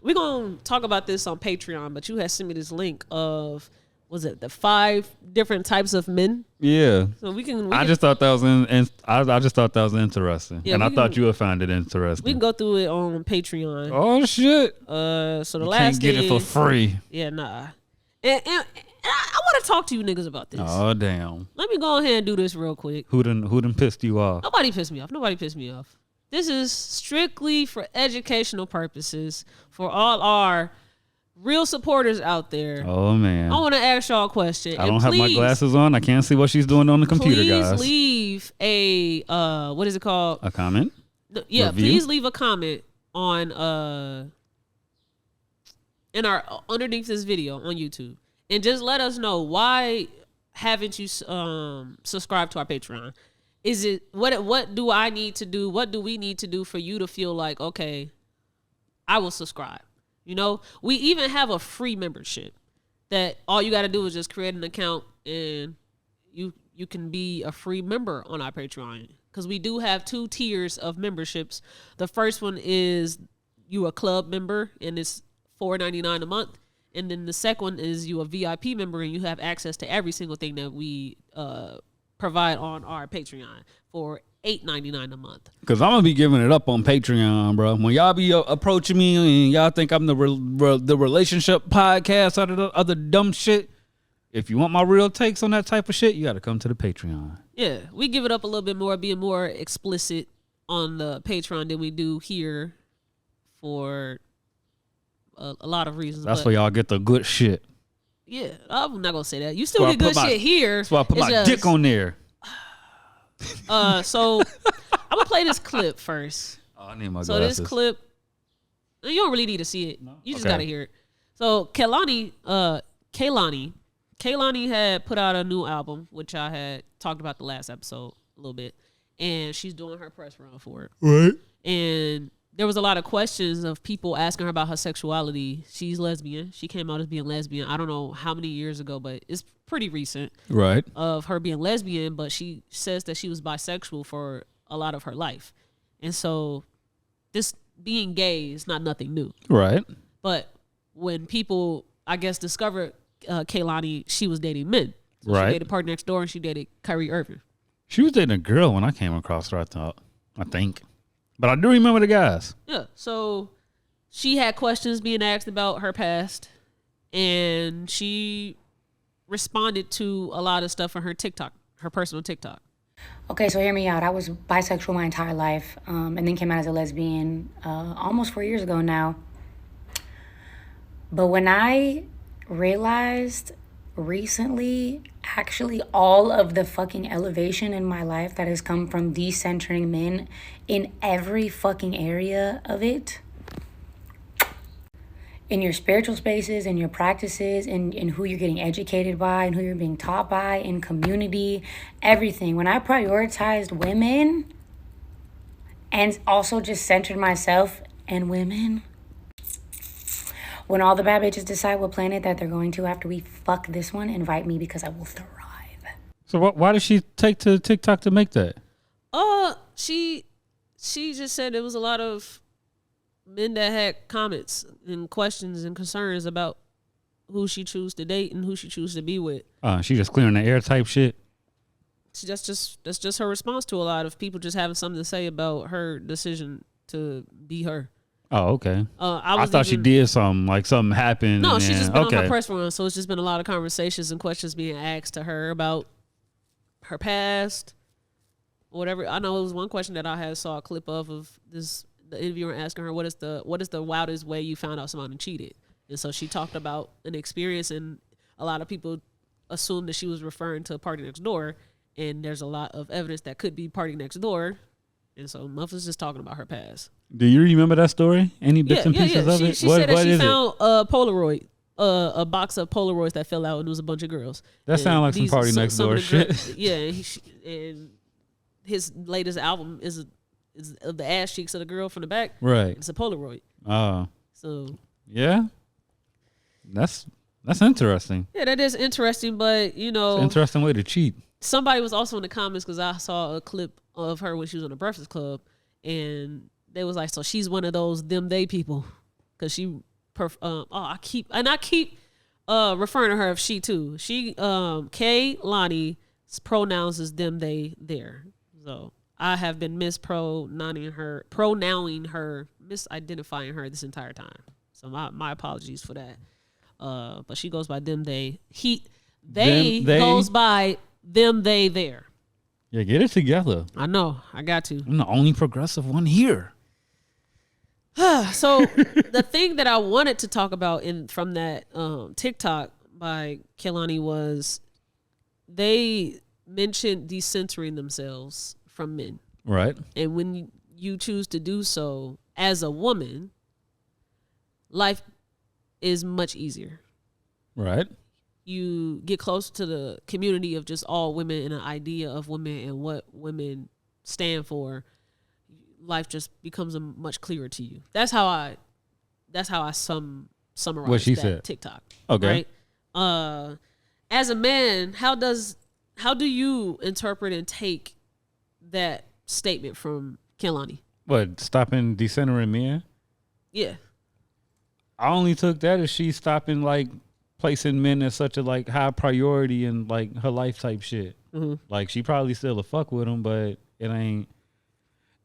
we're gonna talk about this on Patreon, but you had sent me this link of, was it the 5 different types of men? Yeah. So we can I just thought that was I just thought that was interesting. Yeah, and I thought you would find it interesting. We can go through it on Patreon. Oh shit. So the you last can't get thing, it for free. Yeah, nah. And I want to talk to you niggas about this. Oh damn. Let me go ahead and do this real quick. Who done pissed you off? Nobody pissed me off. This is strictly for educational purposes for all our real supporters out there. Oh man, I want to ask y'all a question. I don't have my glasses on. I can't see what she's doing on the computer, guys. Please leave a what is it called? A comment. Yeah, Review? please leave a comment on in our underneath this video on YouTube, and just let us know why haven't you subscribed to our Patreon? Is it what do I need to do? What do we need to do for you to feel like, okay, I will subscribe? You know, we even have a free membership that all you got to do is just create an account and you can be a free member on our Patreon, because we do have 2 tiers of memberships. The first one is you a club member and it's $4.99 a month. And then the second one is you a VIP member and you have access to every single thing that we provide on our Patreon for $8.99 a month. Because I'm going to be giving it up on Patreon, bro. When y'all be approaching me and y'all think I'm the relationship podcast out of the other dumb shit, if you want my real takes on that type of shit, you got to come to the Patreon. Yeah, we give it up a little bit more, being more explicit on the Patreon than we do here for a lot of reasons. That's where y'all get the good shit. Yeah, I'm not going to say that. You still get good shit here. That's why I put my dick on there. So I'm going to play this clip first. Oh, I need my glasses. So this clip, you don't really need to see it. No? You just got to hear it. So Kehlani had put out a new album, which I had talked about the last episode a little bit, and she's doing her press run for it. Right. And there was a lot of questions of people asking her about her sexuality. She's lesbian. She came out as being lesbian. I don't know how many years ago, but it's pretty recent. Right. Of her being lesbian, but she says that she was bisexual for a lot of her life. And so this being gay is not nothing new. Right. But when people, I guess, discovered Kehlani, she was dating men. So right. She dated Party Next Door and she dated Kyrie Irving. She was dating a girl when I came across her, I think. But I do remember the guys. Yeah. So she had questions being asked about her past, and she responded to a lot of stuff on her TikTok, her personal TikTok. Okay, so hear me out. I was bisexual my entire life, and then came out as a lesbian almost 4 years ago now. But when I realized recently, actually, all of the fucking elevation in my life that has come from decentering men in every fucking area of it, in your spiritual spaces, in your practices, in who you're getting educated by, and who you're being taught by, in community, everything. When I prioritized women and also just centered myself and women, when all the bad bitches decide what planet that they're going to after we fuck this one, invite me because I will thrive. So why did she take to TikTok to make that? She just said there was a lot of men that had comments and questions and concerns about who she choose to date and who she choose to be with. She just clearing the air type shit. That's just her response to a lot of people just having something to say about her decision to be her. Oh, okay. I thought she did something, like something happened. No, she's just been on her press run, so it's just been a lot of conversations and questions being asked to her about her past, whatever. I know it was one question that I saw a clip of the interviewer asking her, what is the wildest way you found out somebody cheated? And so she talked about an experience, and a lot of people assumed that she was referring to Party Next Door, and there's a lot of evidence that could be Party Next Door. And so Muff was just talking about her past. Do you remember that story? Any bits and pieces of it? She said that she found a Polaroid, a box of Polaroids that fell out, and it was a bunch of girls. That sounds like some Party Next Door shit. Yeah, and his latest album is of the ass cheeks of the girl from the back. Right. It's a Polaroid. Oh. So. Yeah. That's interesting. Yeah, that is interesting, but you know, it's an interesting way to cheat. Somebody was also in the comments because I saw a clip of her when she was on the Breakfast Club, and they was like, so she's one of those them they people, because she I keep referring to her as she too. She Kehlani's pronouns is them they their. So I have been mispronouncing her, misidentifying her this entire time. So my apologies for that. But she goes by them they. They goes by them they their. Yeah, get it together. I know. I got to. I'm the only progressive one here. So the thing that I wanted to talk about from that TikTok by Kehlani was they mentioned decentering themselves from men. Right. And when you choose to do so as a woman, life is much easier. Right. You get closer to the community of just all women and an idea of women and what women stand for. Life just becomes much clearer to you. That's how I summarize what she that said. TikTok. Okay. Right? As a man, how do you interpret and take that statement from Kehlani? What, stopping decentering men? Yeah. I only took that as she stopping like placing men as such a like high priority in like her life type shit. Mm-hmm. Like she probably still a fuck with him, but it ain't.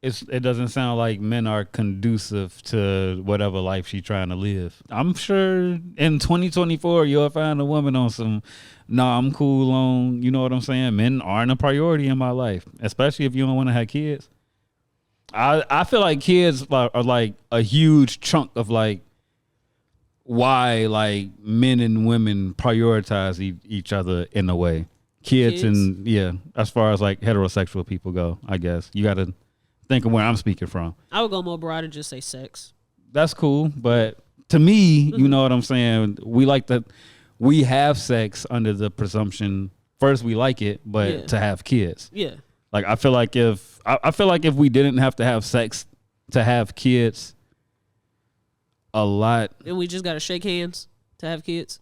It doesn't sound like men are conducive to whatever life she's trying to live. I'm sure in 2024 you'll find a woman on some, nah, I'm cool on, you know what I'm saying? Men aren't a priority in my life, especially if you don't want to have kids. I feel like kids are like a huge chunk of like why like men and women prioritize each other in a way. Kids and yeah, as far as like heterosexual people go, I guess you got to think of where I'm speaking from. I would go more broad and just say sex. That's cool, but to me, you know what I'm saying? We have sex under the presumption first we like it, but to have kids. Yeah. Like I feel like if we didn't have to have sex to have kids, a lot. And we just got to shake hands to have kids.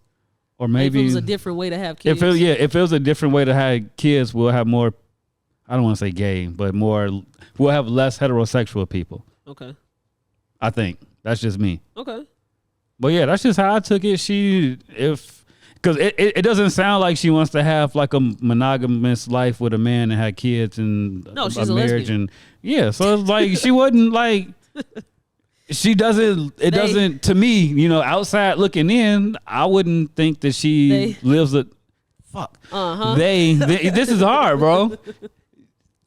Or maybe if it was a different way to have kids. If it was a different way to have kids, we'll have more. I don't want to say gay, but more. We'll have less heterosexual people. Okay. I think that's just me. Okay. But yeah, that's just how I took it. Because it doesn't sound like she wants to have like a monogamous life with a man and have kids and she's a marriage lesbian. and so it's like she wasn't like. She doesn't. It doesn't. To me, you know, outside looking in, I wouldn't think that she lives a. Fuck. They. This is hard, bro.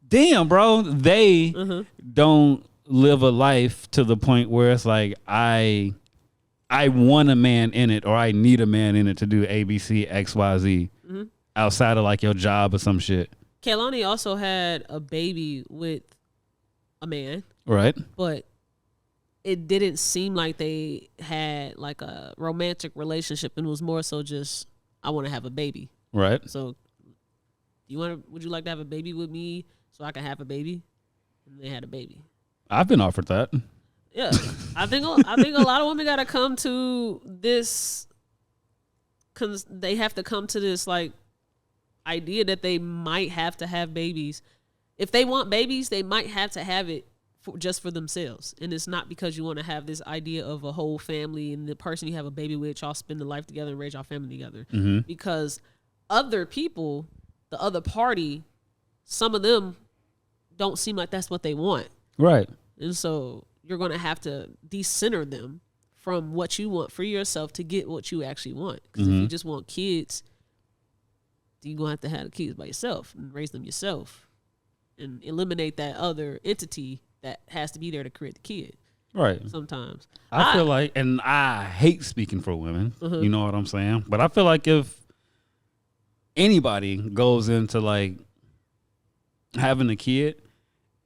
Damn, bro. They don't live a life to the point where it's like I want a man in it or I need a man in it to do A, B, C, X, Y, Z. Outside of like your job or some shit. Kehlani also had a baby with a man, right? But it didn't seem like they had like a romantic relationship, and it was more so just I want to have a baby. Right. So, would you like to have a baby with me so I can have a baby? And they had a baby. I've been offered that. Yeah, I think a lot of women gotta come to this. They have to come to this like idea that they might have to have babies. If they want babies, they might have to have it just for themselves, and it's not because you want to have this idea of a whole family and the person you have a baby with, y'all spend the life together and raise your family together. Because other people, the other party, some of them don't seem like that's what they want, right? And so you're gonna have to decenter them from what you want for yourself to get what you actually want. Because if you just want kids, then you're gonna have to have the kids by yourself and raise them yourself, and eliminate that other entity that has to be there to create the kid. Right. Sometimes. I feel like, and I hate speaking for women, you know what I'm saying? But I feel like if anybody goes into like having a kid,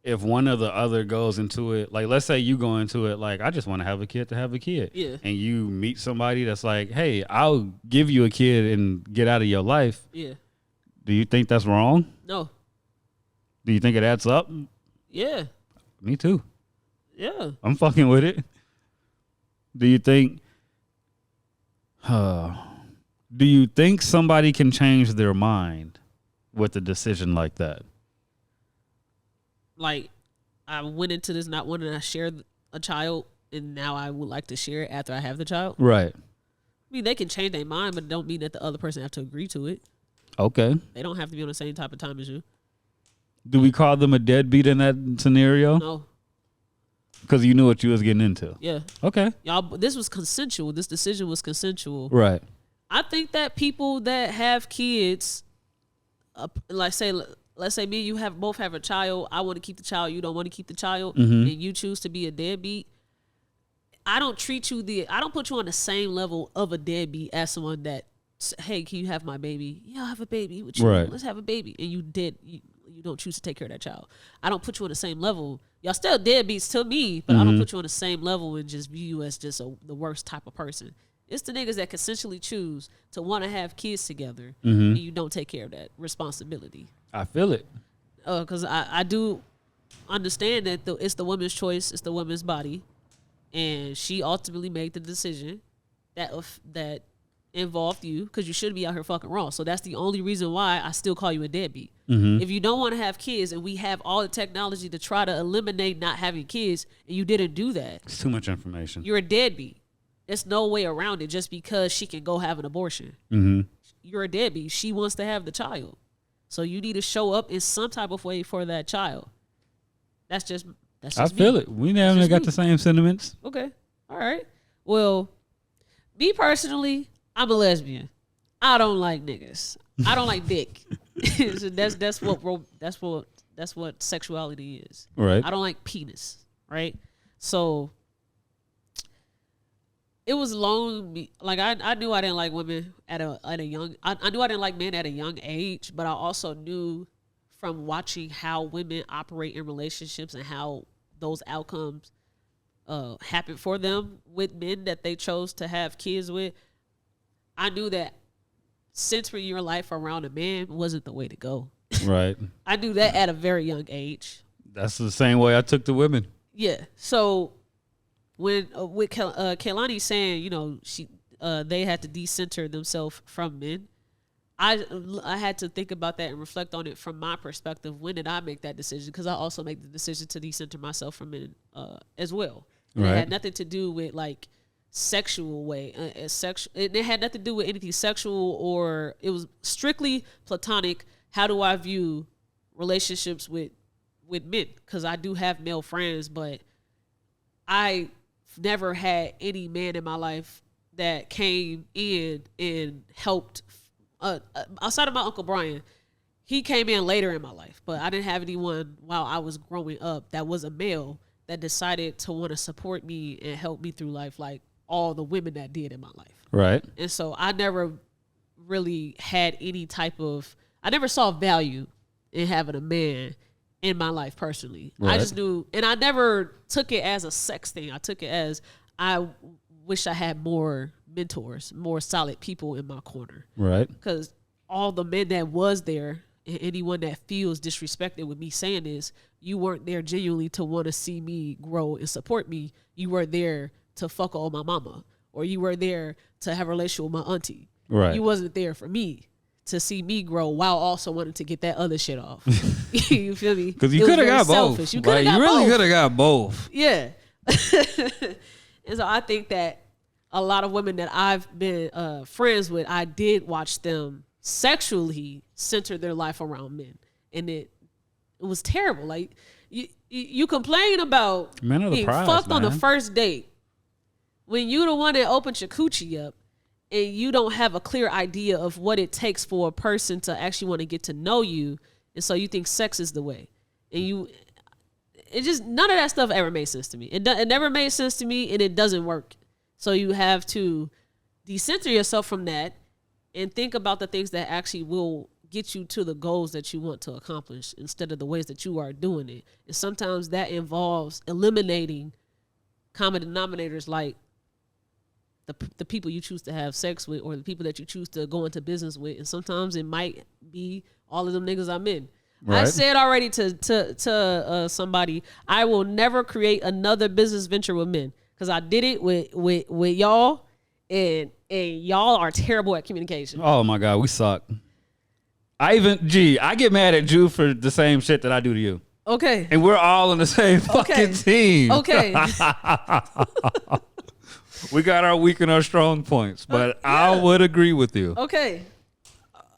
if one or the other goes into it, like let's say you go into it like, I just want to have a kid to have a kid. Yeah. And you meet somebody that's like, hey, I'll give you a kid and get out of your life. Yeah. Do you think that's wrong? No. Do you think it adds up? Yeah. Me too. Yeah. I'm fucking with it. Do you think somebody can change their mind with a decision like that? Like, I went into this not wanting to share a child, and now I would like to share it after I have the child. Right. I mean, they can change their mind, but it don't mean that the other person have to agree to it. Okay. They don't have to be on the same type of time as you. Do we call them a deadbeat in that scenario? No. Because you knew what you was getting into. Yeah. Okay. This was consensual. This decision was consensual. Right. I think that people that have kids, let's say me and you both have a child. I want to keep the child. You don't want to keep the child, and you choose to be a deadbeat. I don't put you on the same level of a deadbeat as someone that, hey, can you have my baby? Yeah, I'll have a baby with you. Right. Let's have a baby. And you don't choose to take care of that child. I don't put you on the same level. Y'all still deadbeats to me, but I don't put you on the same level and just view you as just the worst type of person. It's the niggas that consensually choose to want to have kids together and you don't take care of that responsibility. I feel it. Because I do understand that it's the woman's choice, it's the woman's body, and she ultimately made the decision that involved you, because you shouldn't be out here fucking wrong. So that's the only reason why I still call you a deadbeat. If you don't want to have kids and we have all the technology to try to eliminate not having kids and you didn't do that, It's too much information. you're a deadbeat. There's no way around it just because she can go have an abortion. You're a deadbeat. She wants to have the child. So you need to show up in some type of way for that child. That's just I feel it. We never got the same sentiments. Okay. All right. Well, me personally, I'm a lesbian. I don't like niggas. I don't like dick. So that's what sexuality is. Right. I don't like penis. Right. So it was long. Like I knew I didn't like women at a young. I knew I didn't like men at a young age, but I also knew from watching how women operate in relationships and how those outcomes happen for them with men that they chose to have kids with. I knew that centering your life around a man wasn't the way to go. Right. I knew that at a very young age. That's the same way I took to women. Yeah. So when with Kehlani saying, they had to decenter themselves from men, I had to think about that and reflect on it from my perspective. When did I make that decision? Because I also make the decision to decenter myself from men as well. Right. It had nothing to do with like sexual way. It had nothing to do with anything sexual, or it was strictly platonic. How do I view relationships with men? Because I do have male friends, but I never had any man in my life that came in and helped. Outside of my Uncle Brian, he came in later in my life, but I didn't have anyone while I was growing up that was a male that decided to want to support me and help me through life like all the women that did in my life. Right. And so I never really had any type of, I never saw value in having a man in my life personally. Right. I just knew, and I never took it as a sex thing. I took it as, I wish I had more mentors, more solid people in my corner. Right. Because all the men that was there, and anyone that feels disrespected with me saying this, you weren't there genuinely to want to see me grow and support me. You were there to fuck on my mama, or you were there to have a relationship with my auntie. Right. You wasn't there for me to see me grow while also wanting to get that other shit off. You feel me? Because you could have got both. You really could have got both. Yeah. And so I think that a lot of women that I've been friends with, I did watch them sexually center their life around men, and it was terrible. Like you complain about being fucked on the first date when you the one that opened your coochie up, and you don't have a clear idea of what it takes for a person to actually want to get to know you, and so you think sex is the way, and it just, none of that stuff ever made sense to me. It never made sense to me, and it doesn't work. So you have to decenter yourself from that and think about the things that actually will get you to the goals that you want to accomplish instead of the ways that you are doing it. And sometimes that involves eliminating common denominators like the people you choose to have sex with, or the people that you choose to go into business with. And sometimes it might be all of them niggas I'm in. Right. I said already to somebody, I will never create another business venture with men, because I did it with y'all, and y'all are terrible at communication. Oh my God, we suck. I get mad at you for the same shit that I do to you. Okay. And we're all on the same fucking team. Okay. We got our weak and our strong points, but yeah. I would agree with you. Okay.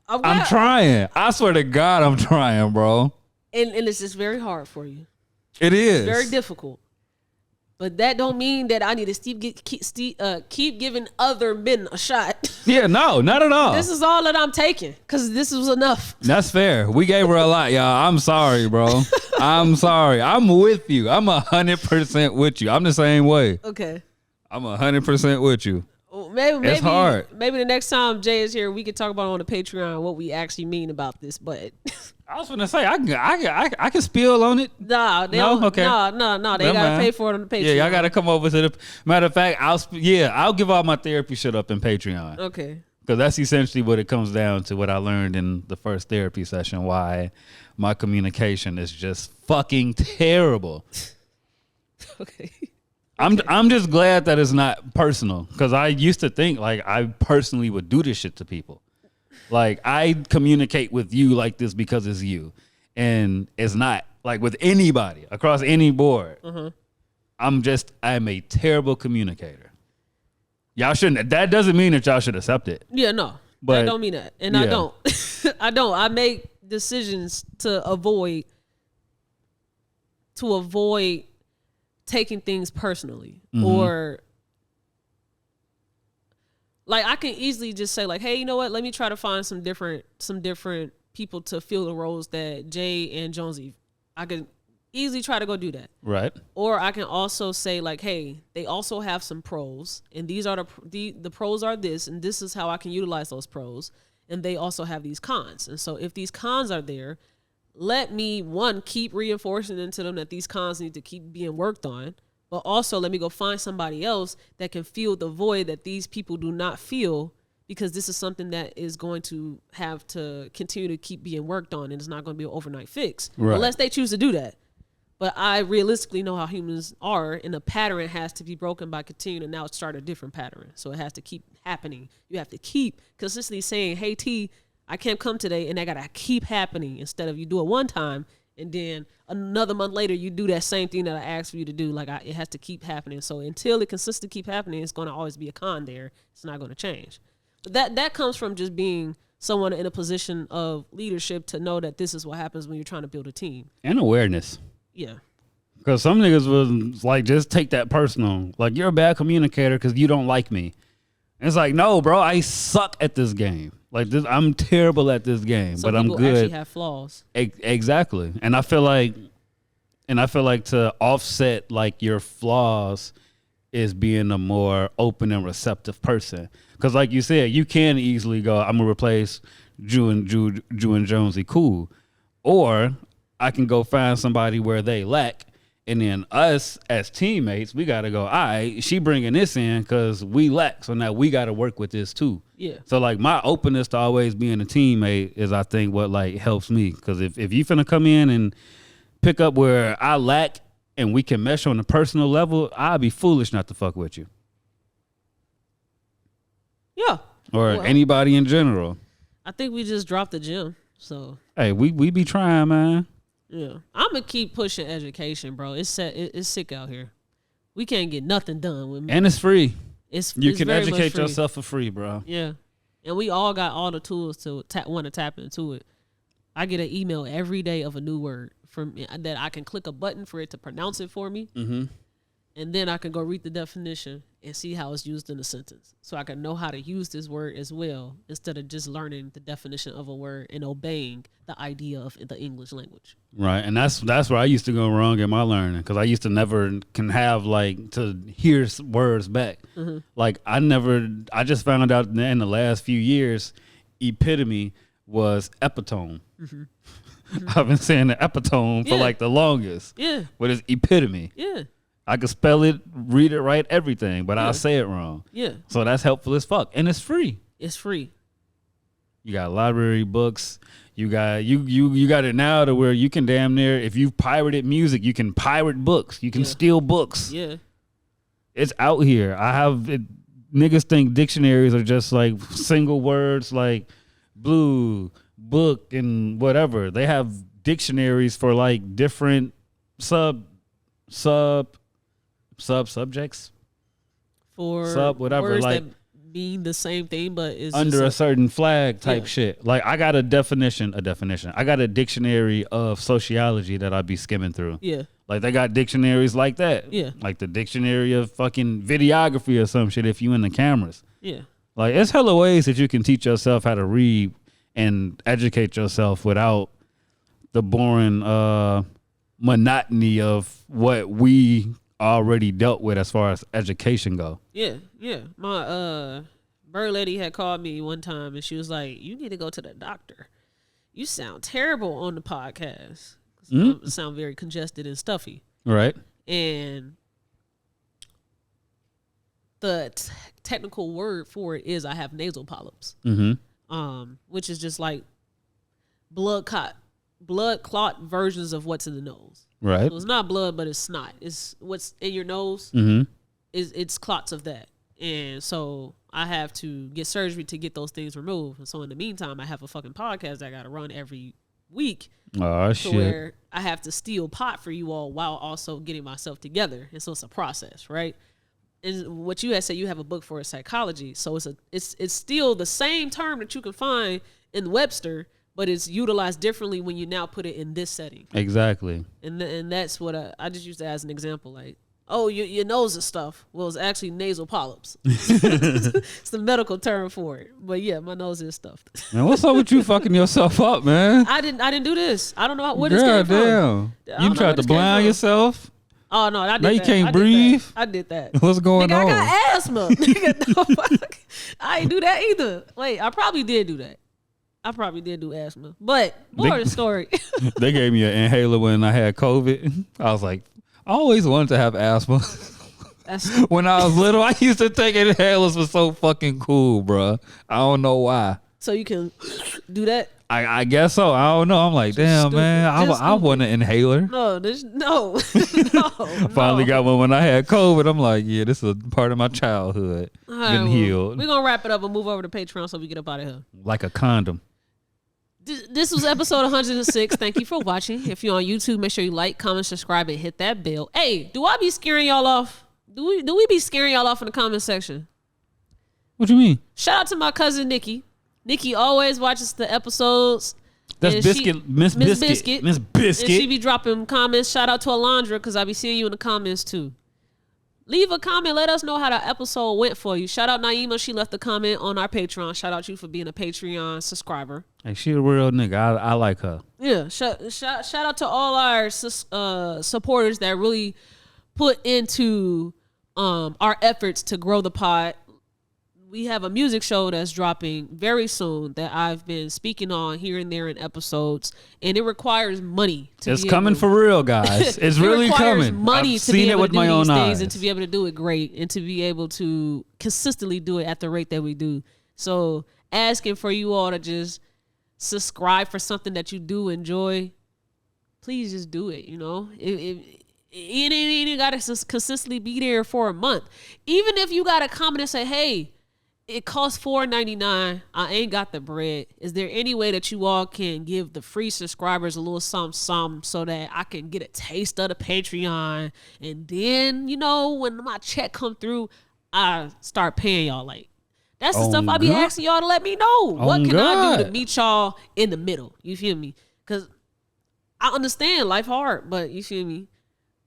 I'm trying. I swear to God, I'm trying, bro. And it's just very hard for you. It is. It's very difficult. But that don't mean that I need to keep giving other men a shot. Yeah, no, not at all. This is all that I'm taking, because this was enough. That's fair. We gave her a lot, y'all. I'm sorry, bro. I'm sorry. I'm with you. I'm 100% with you. I'm the same way. Okay. I'm 100% with you. Maybe It's hard. Maybe the next time Jay is here, we could talk about on the Patreon what we actually mean about this. But I was gonna say I can spill on it. No, they No? don't. Okay. No, they Never gotta mind. pay for it on the Patreon. Yeah, y'all gotta come over to the. Matter of fact, I'll give all my therapy shit up in Patreon. Okay. Because that's essentially what it comes down to. What I learned in the first therapy session. Why my communication is just fucking terrible. Okay. I'm just glad that it's not personal. Because I used to think like I personally would do this shit to people. Like I communicate with you like this because it's you, and it's not like with anybody across any board. I'm a terrible communicator. Y'all shouldn't. That doesn't mean that y'all should accept it. Yeah, no, But I don't mean that, and yeah. I don't. I don't. I make decisions to avoid taking things personally, or like I can easily just say like, hey, you know what? Let me try to find some different people to fill the roles that Jay and Jonesy. I could easily try to go do that. Right. Or I can also say like, hey, they also have some pros, and these are the pros are this, and this is how I can utilize those pros, and they also have these cons. And so if these cons are there, let me keep reinforcing into them that these cons need to keep being worked on, but also let me go find somebody else that can fill the void that these people do not feel, because this is something that is going to have to continue to keep being worked on, and it's not going to be an overnight fix unless they choose to do that. But I realistically know how humans are, and a pattern has to be broken by continuing to now start a different pattern. So it has to keep happening. You have to keep consistently saying, hey, T, I can't come today, and that got to keep happening, instead of you do it one time, and then another month later you do that same thing that I asked for you to do. Like it has to keep happening. So until it consistently keep happening, it's going to always be a con there. It's not going to change. But that comes from just being someone in a position of leadership to know that this is what happens when you're trying to build a team. And awareness. Yeah. Because some niggas was like, just take that personal. Like, you're a bad communicator because you don't like me. And it's like, no, bro, I suck at this game. Like, I'm terrible at this game, Some but I'm people good. actually have flaws. Exactly. And I feel like to offset like your flaws is being a more open and receptive person. Because like you said, you can easily go, I'm gonna replace Drew and Jonesy, cool. Or I can go find somebody where they lack, and then us as teammates, we got to go, all right, she bringing this in because we lack, so now we got to work with this too. Yeah. So like my openness to always being a teammate is, I think, what like helps me. Because if you finna come in and pick up where I lack and we can mesh on a personal level, I'd be foolish not to fuck with you. Yeah. Or anybody in general. I think we just dropped the gym. So Hey, we be trying, man. yeah, I'm gonna keep pushing education, bro. It's sick out here. We can't get nothing done with me. And it's free. You it's can very much educate free. yourself for free, bro. Yeah, and we all got all the tools to want to tap into it. I get an email every day of a new word from that I can click a button for it to pronounce it for me, and then I can go read the definition and see how it's used in a sentence, so I can know how to use this word as well, instead of just learning the definition of a word and obeying the idea of the English language. Right, and that's where I used to go wrong in my learning, because I used to never can have like to hear words back. Like I just found out in the last few years, epitome was epitome. I've been saying the epitome for like the longest. Yeah, But it's epitome. yeah, I could spell it, read it right, everything, but I'll say it wrong. yeah. So that's helpful as fuck, and it's free. It's free. You got library books. You got you got it now to where you can damn near, if you've pirated music, you can pirate books. You can steal books. Yeah. It's out here. Niggas think dictionaries are just like single words like blue, book, and whatever. They have dictionaries for like different subjects. For whatever, words like that mean the same thing, but it's under a just certain flag type Yeah. shit. Like I got a definition. I got a dictionary of sociology that I'd be skimming through. yeah, Like they got dictionaries like that. Yeah. Like the dictionary of fucking videography or some shit if you in the cameras. yeah, Like it's hella ways that you can teach yourself how to read and educate yourself without the boring monotony of what we already dealt with as far as education go. Yeah. My bird lady had called me one time and she was like, "You need to go to the doctor. You sound terrible on the podcast. You sound very congested and stuffy." Right. And the technical word for it is I have nasal polyps, which is just like blood clot versions of what's in the nose. Right. So it's not blood, but it's snot. It's what's in your nose. It's clots of that. And so I have to get surgery to get those things removed. And so in the meantime, I have a fucking podcast that I got to run every week. Oh, shit. Where I have to steal pot for you all while also getting myself together. And so it's a process, right? And what you had said, you have a book for psychology. So it's still the same term that you can find in Webster, but it's utilized differently when you now put it in this setting. Exactly. And that's what I just used that as an example. Like, oh, your nose is stuff. Well, it's actually nasal polyps. It's the medical term for it. But yeah, my nose is stuffed. Man, what's up with you fucking yourself up, man? I didn't do this. I don't know where this came from. You tried to blind yourself? Oh no, I did now that. You can't breathe. I did that. What's going on? I got asthma. Nigga, no, fuck. I ain't do that either. Wait, I probably did do that. I probably did do asthma. But more of the story. They gave me an inhaler when I had COVID. I was like, I always wanted to have asthma. When I was little, I used to take inhalers. Was so fucking cool, bro. I don't know why. So you can do that? I guess so. I don't know. I'm like, damn, man. I want an inhaler. No. Finally got one when I had COVID. I'm like, yeah, this is a part of my childhood. Been healed. We're going to wrap it up and move over to Patreon so we get up out of here. Like a condom. This was episode 106. Thank you for watching. If you're on YouTube, make sure you like, comment, subscribe, and hit that bell. Hey, do I be scaring y'all off? Do we be scaring y'all off in the comment section? What you mean? Shout out to my cousin Nikki. Nikki always watches the episodes. That's Miss Biscuit. Miss Biscuit. And she be dropping comments. Shout out to Alondra because I be seeing you in the comments too. Leave a comment. Let us know how the episode went for you. Shout out Naima. She left a comment on our Patreon. Shout out you for being a Patreon subscriber. Hey, she a real nigga. I like her. Yeah. Shout out to all our supporters that really put into our efforts to grow the pod. We have a music show that's dropping very soon that I've been speaking on here and there in episodes, and it requires money. It's coming for real, guys. It's really coming. Money I've to be seen able it with to do my own these things eyes, and to be able to do it great, and to be able to consistently do it at the rate that we do. So, asking for you all to just subscribe for something that you do enjoy, please just do it. You know, it ain't even gotta consistently be there for a month. Even if you got to comment and say, "Hey, it costs $4.99. I ain't got the bread. Is there any way that you all can give the free subscribers a little something so that I can get a taste of the Patreon? And then, you know, when my check come through, I start paying y'all." Like, that's the stuff I be asking y'all to let me know. What can I do to meet y'all in the middle? You feel me? Because I understand life hard, but you feel me?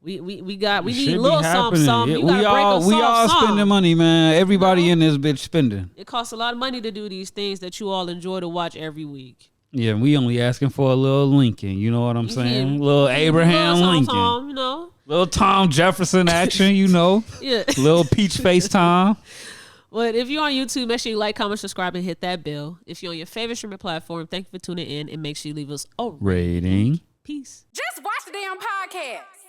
We need a little something. We all spending money, man. Everybody in this bitch spending. It costs a lot of money to do these things that you all enjoy to watch every week. Yeah, we only asking for a little Lincoln. You know what I'm saying? Little Abraham Lincoln. Tom, you know. Little Tom Jefferson action, you know. Yeah. Little peach face Tom. But if you're on YouTube, make sure you like, comment, subscribe, and hit that bell. If you're on your favorite streaming platform, thank you for tuning in, and make sure you leave us a rating. Peace. Just watch the damn podcast.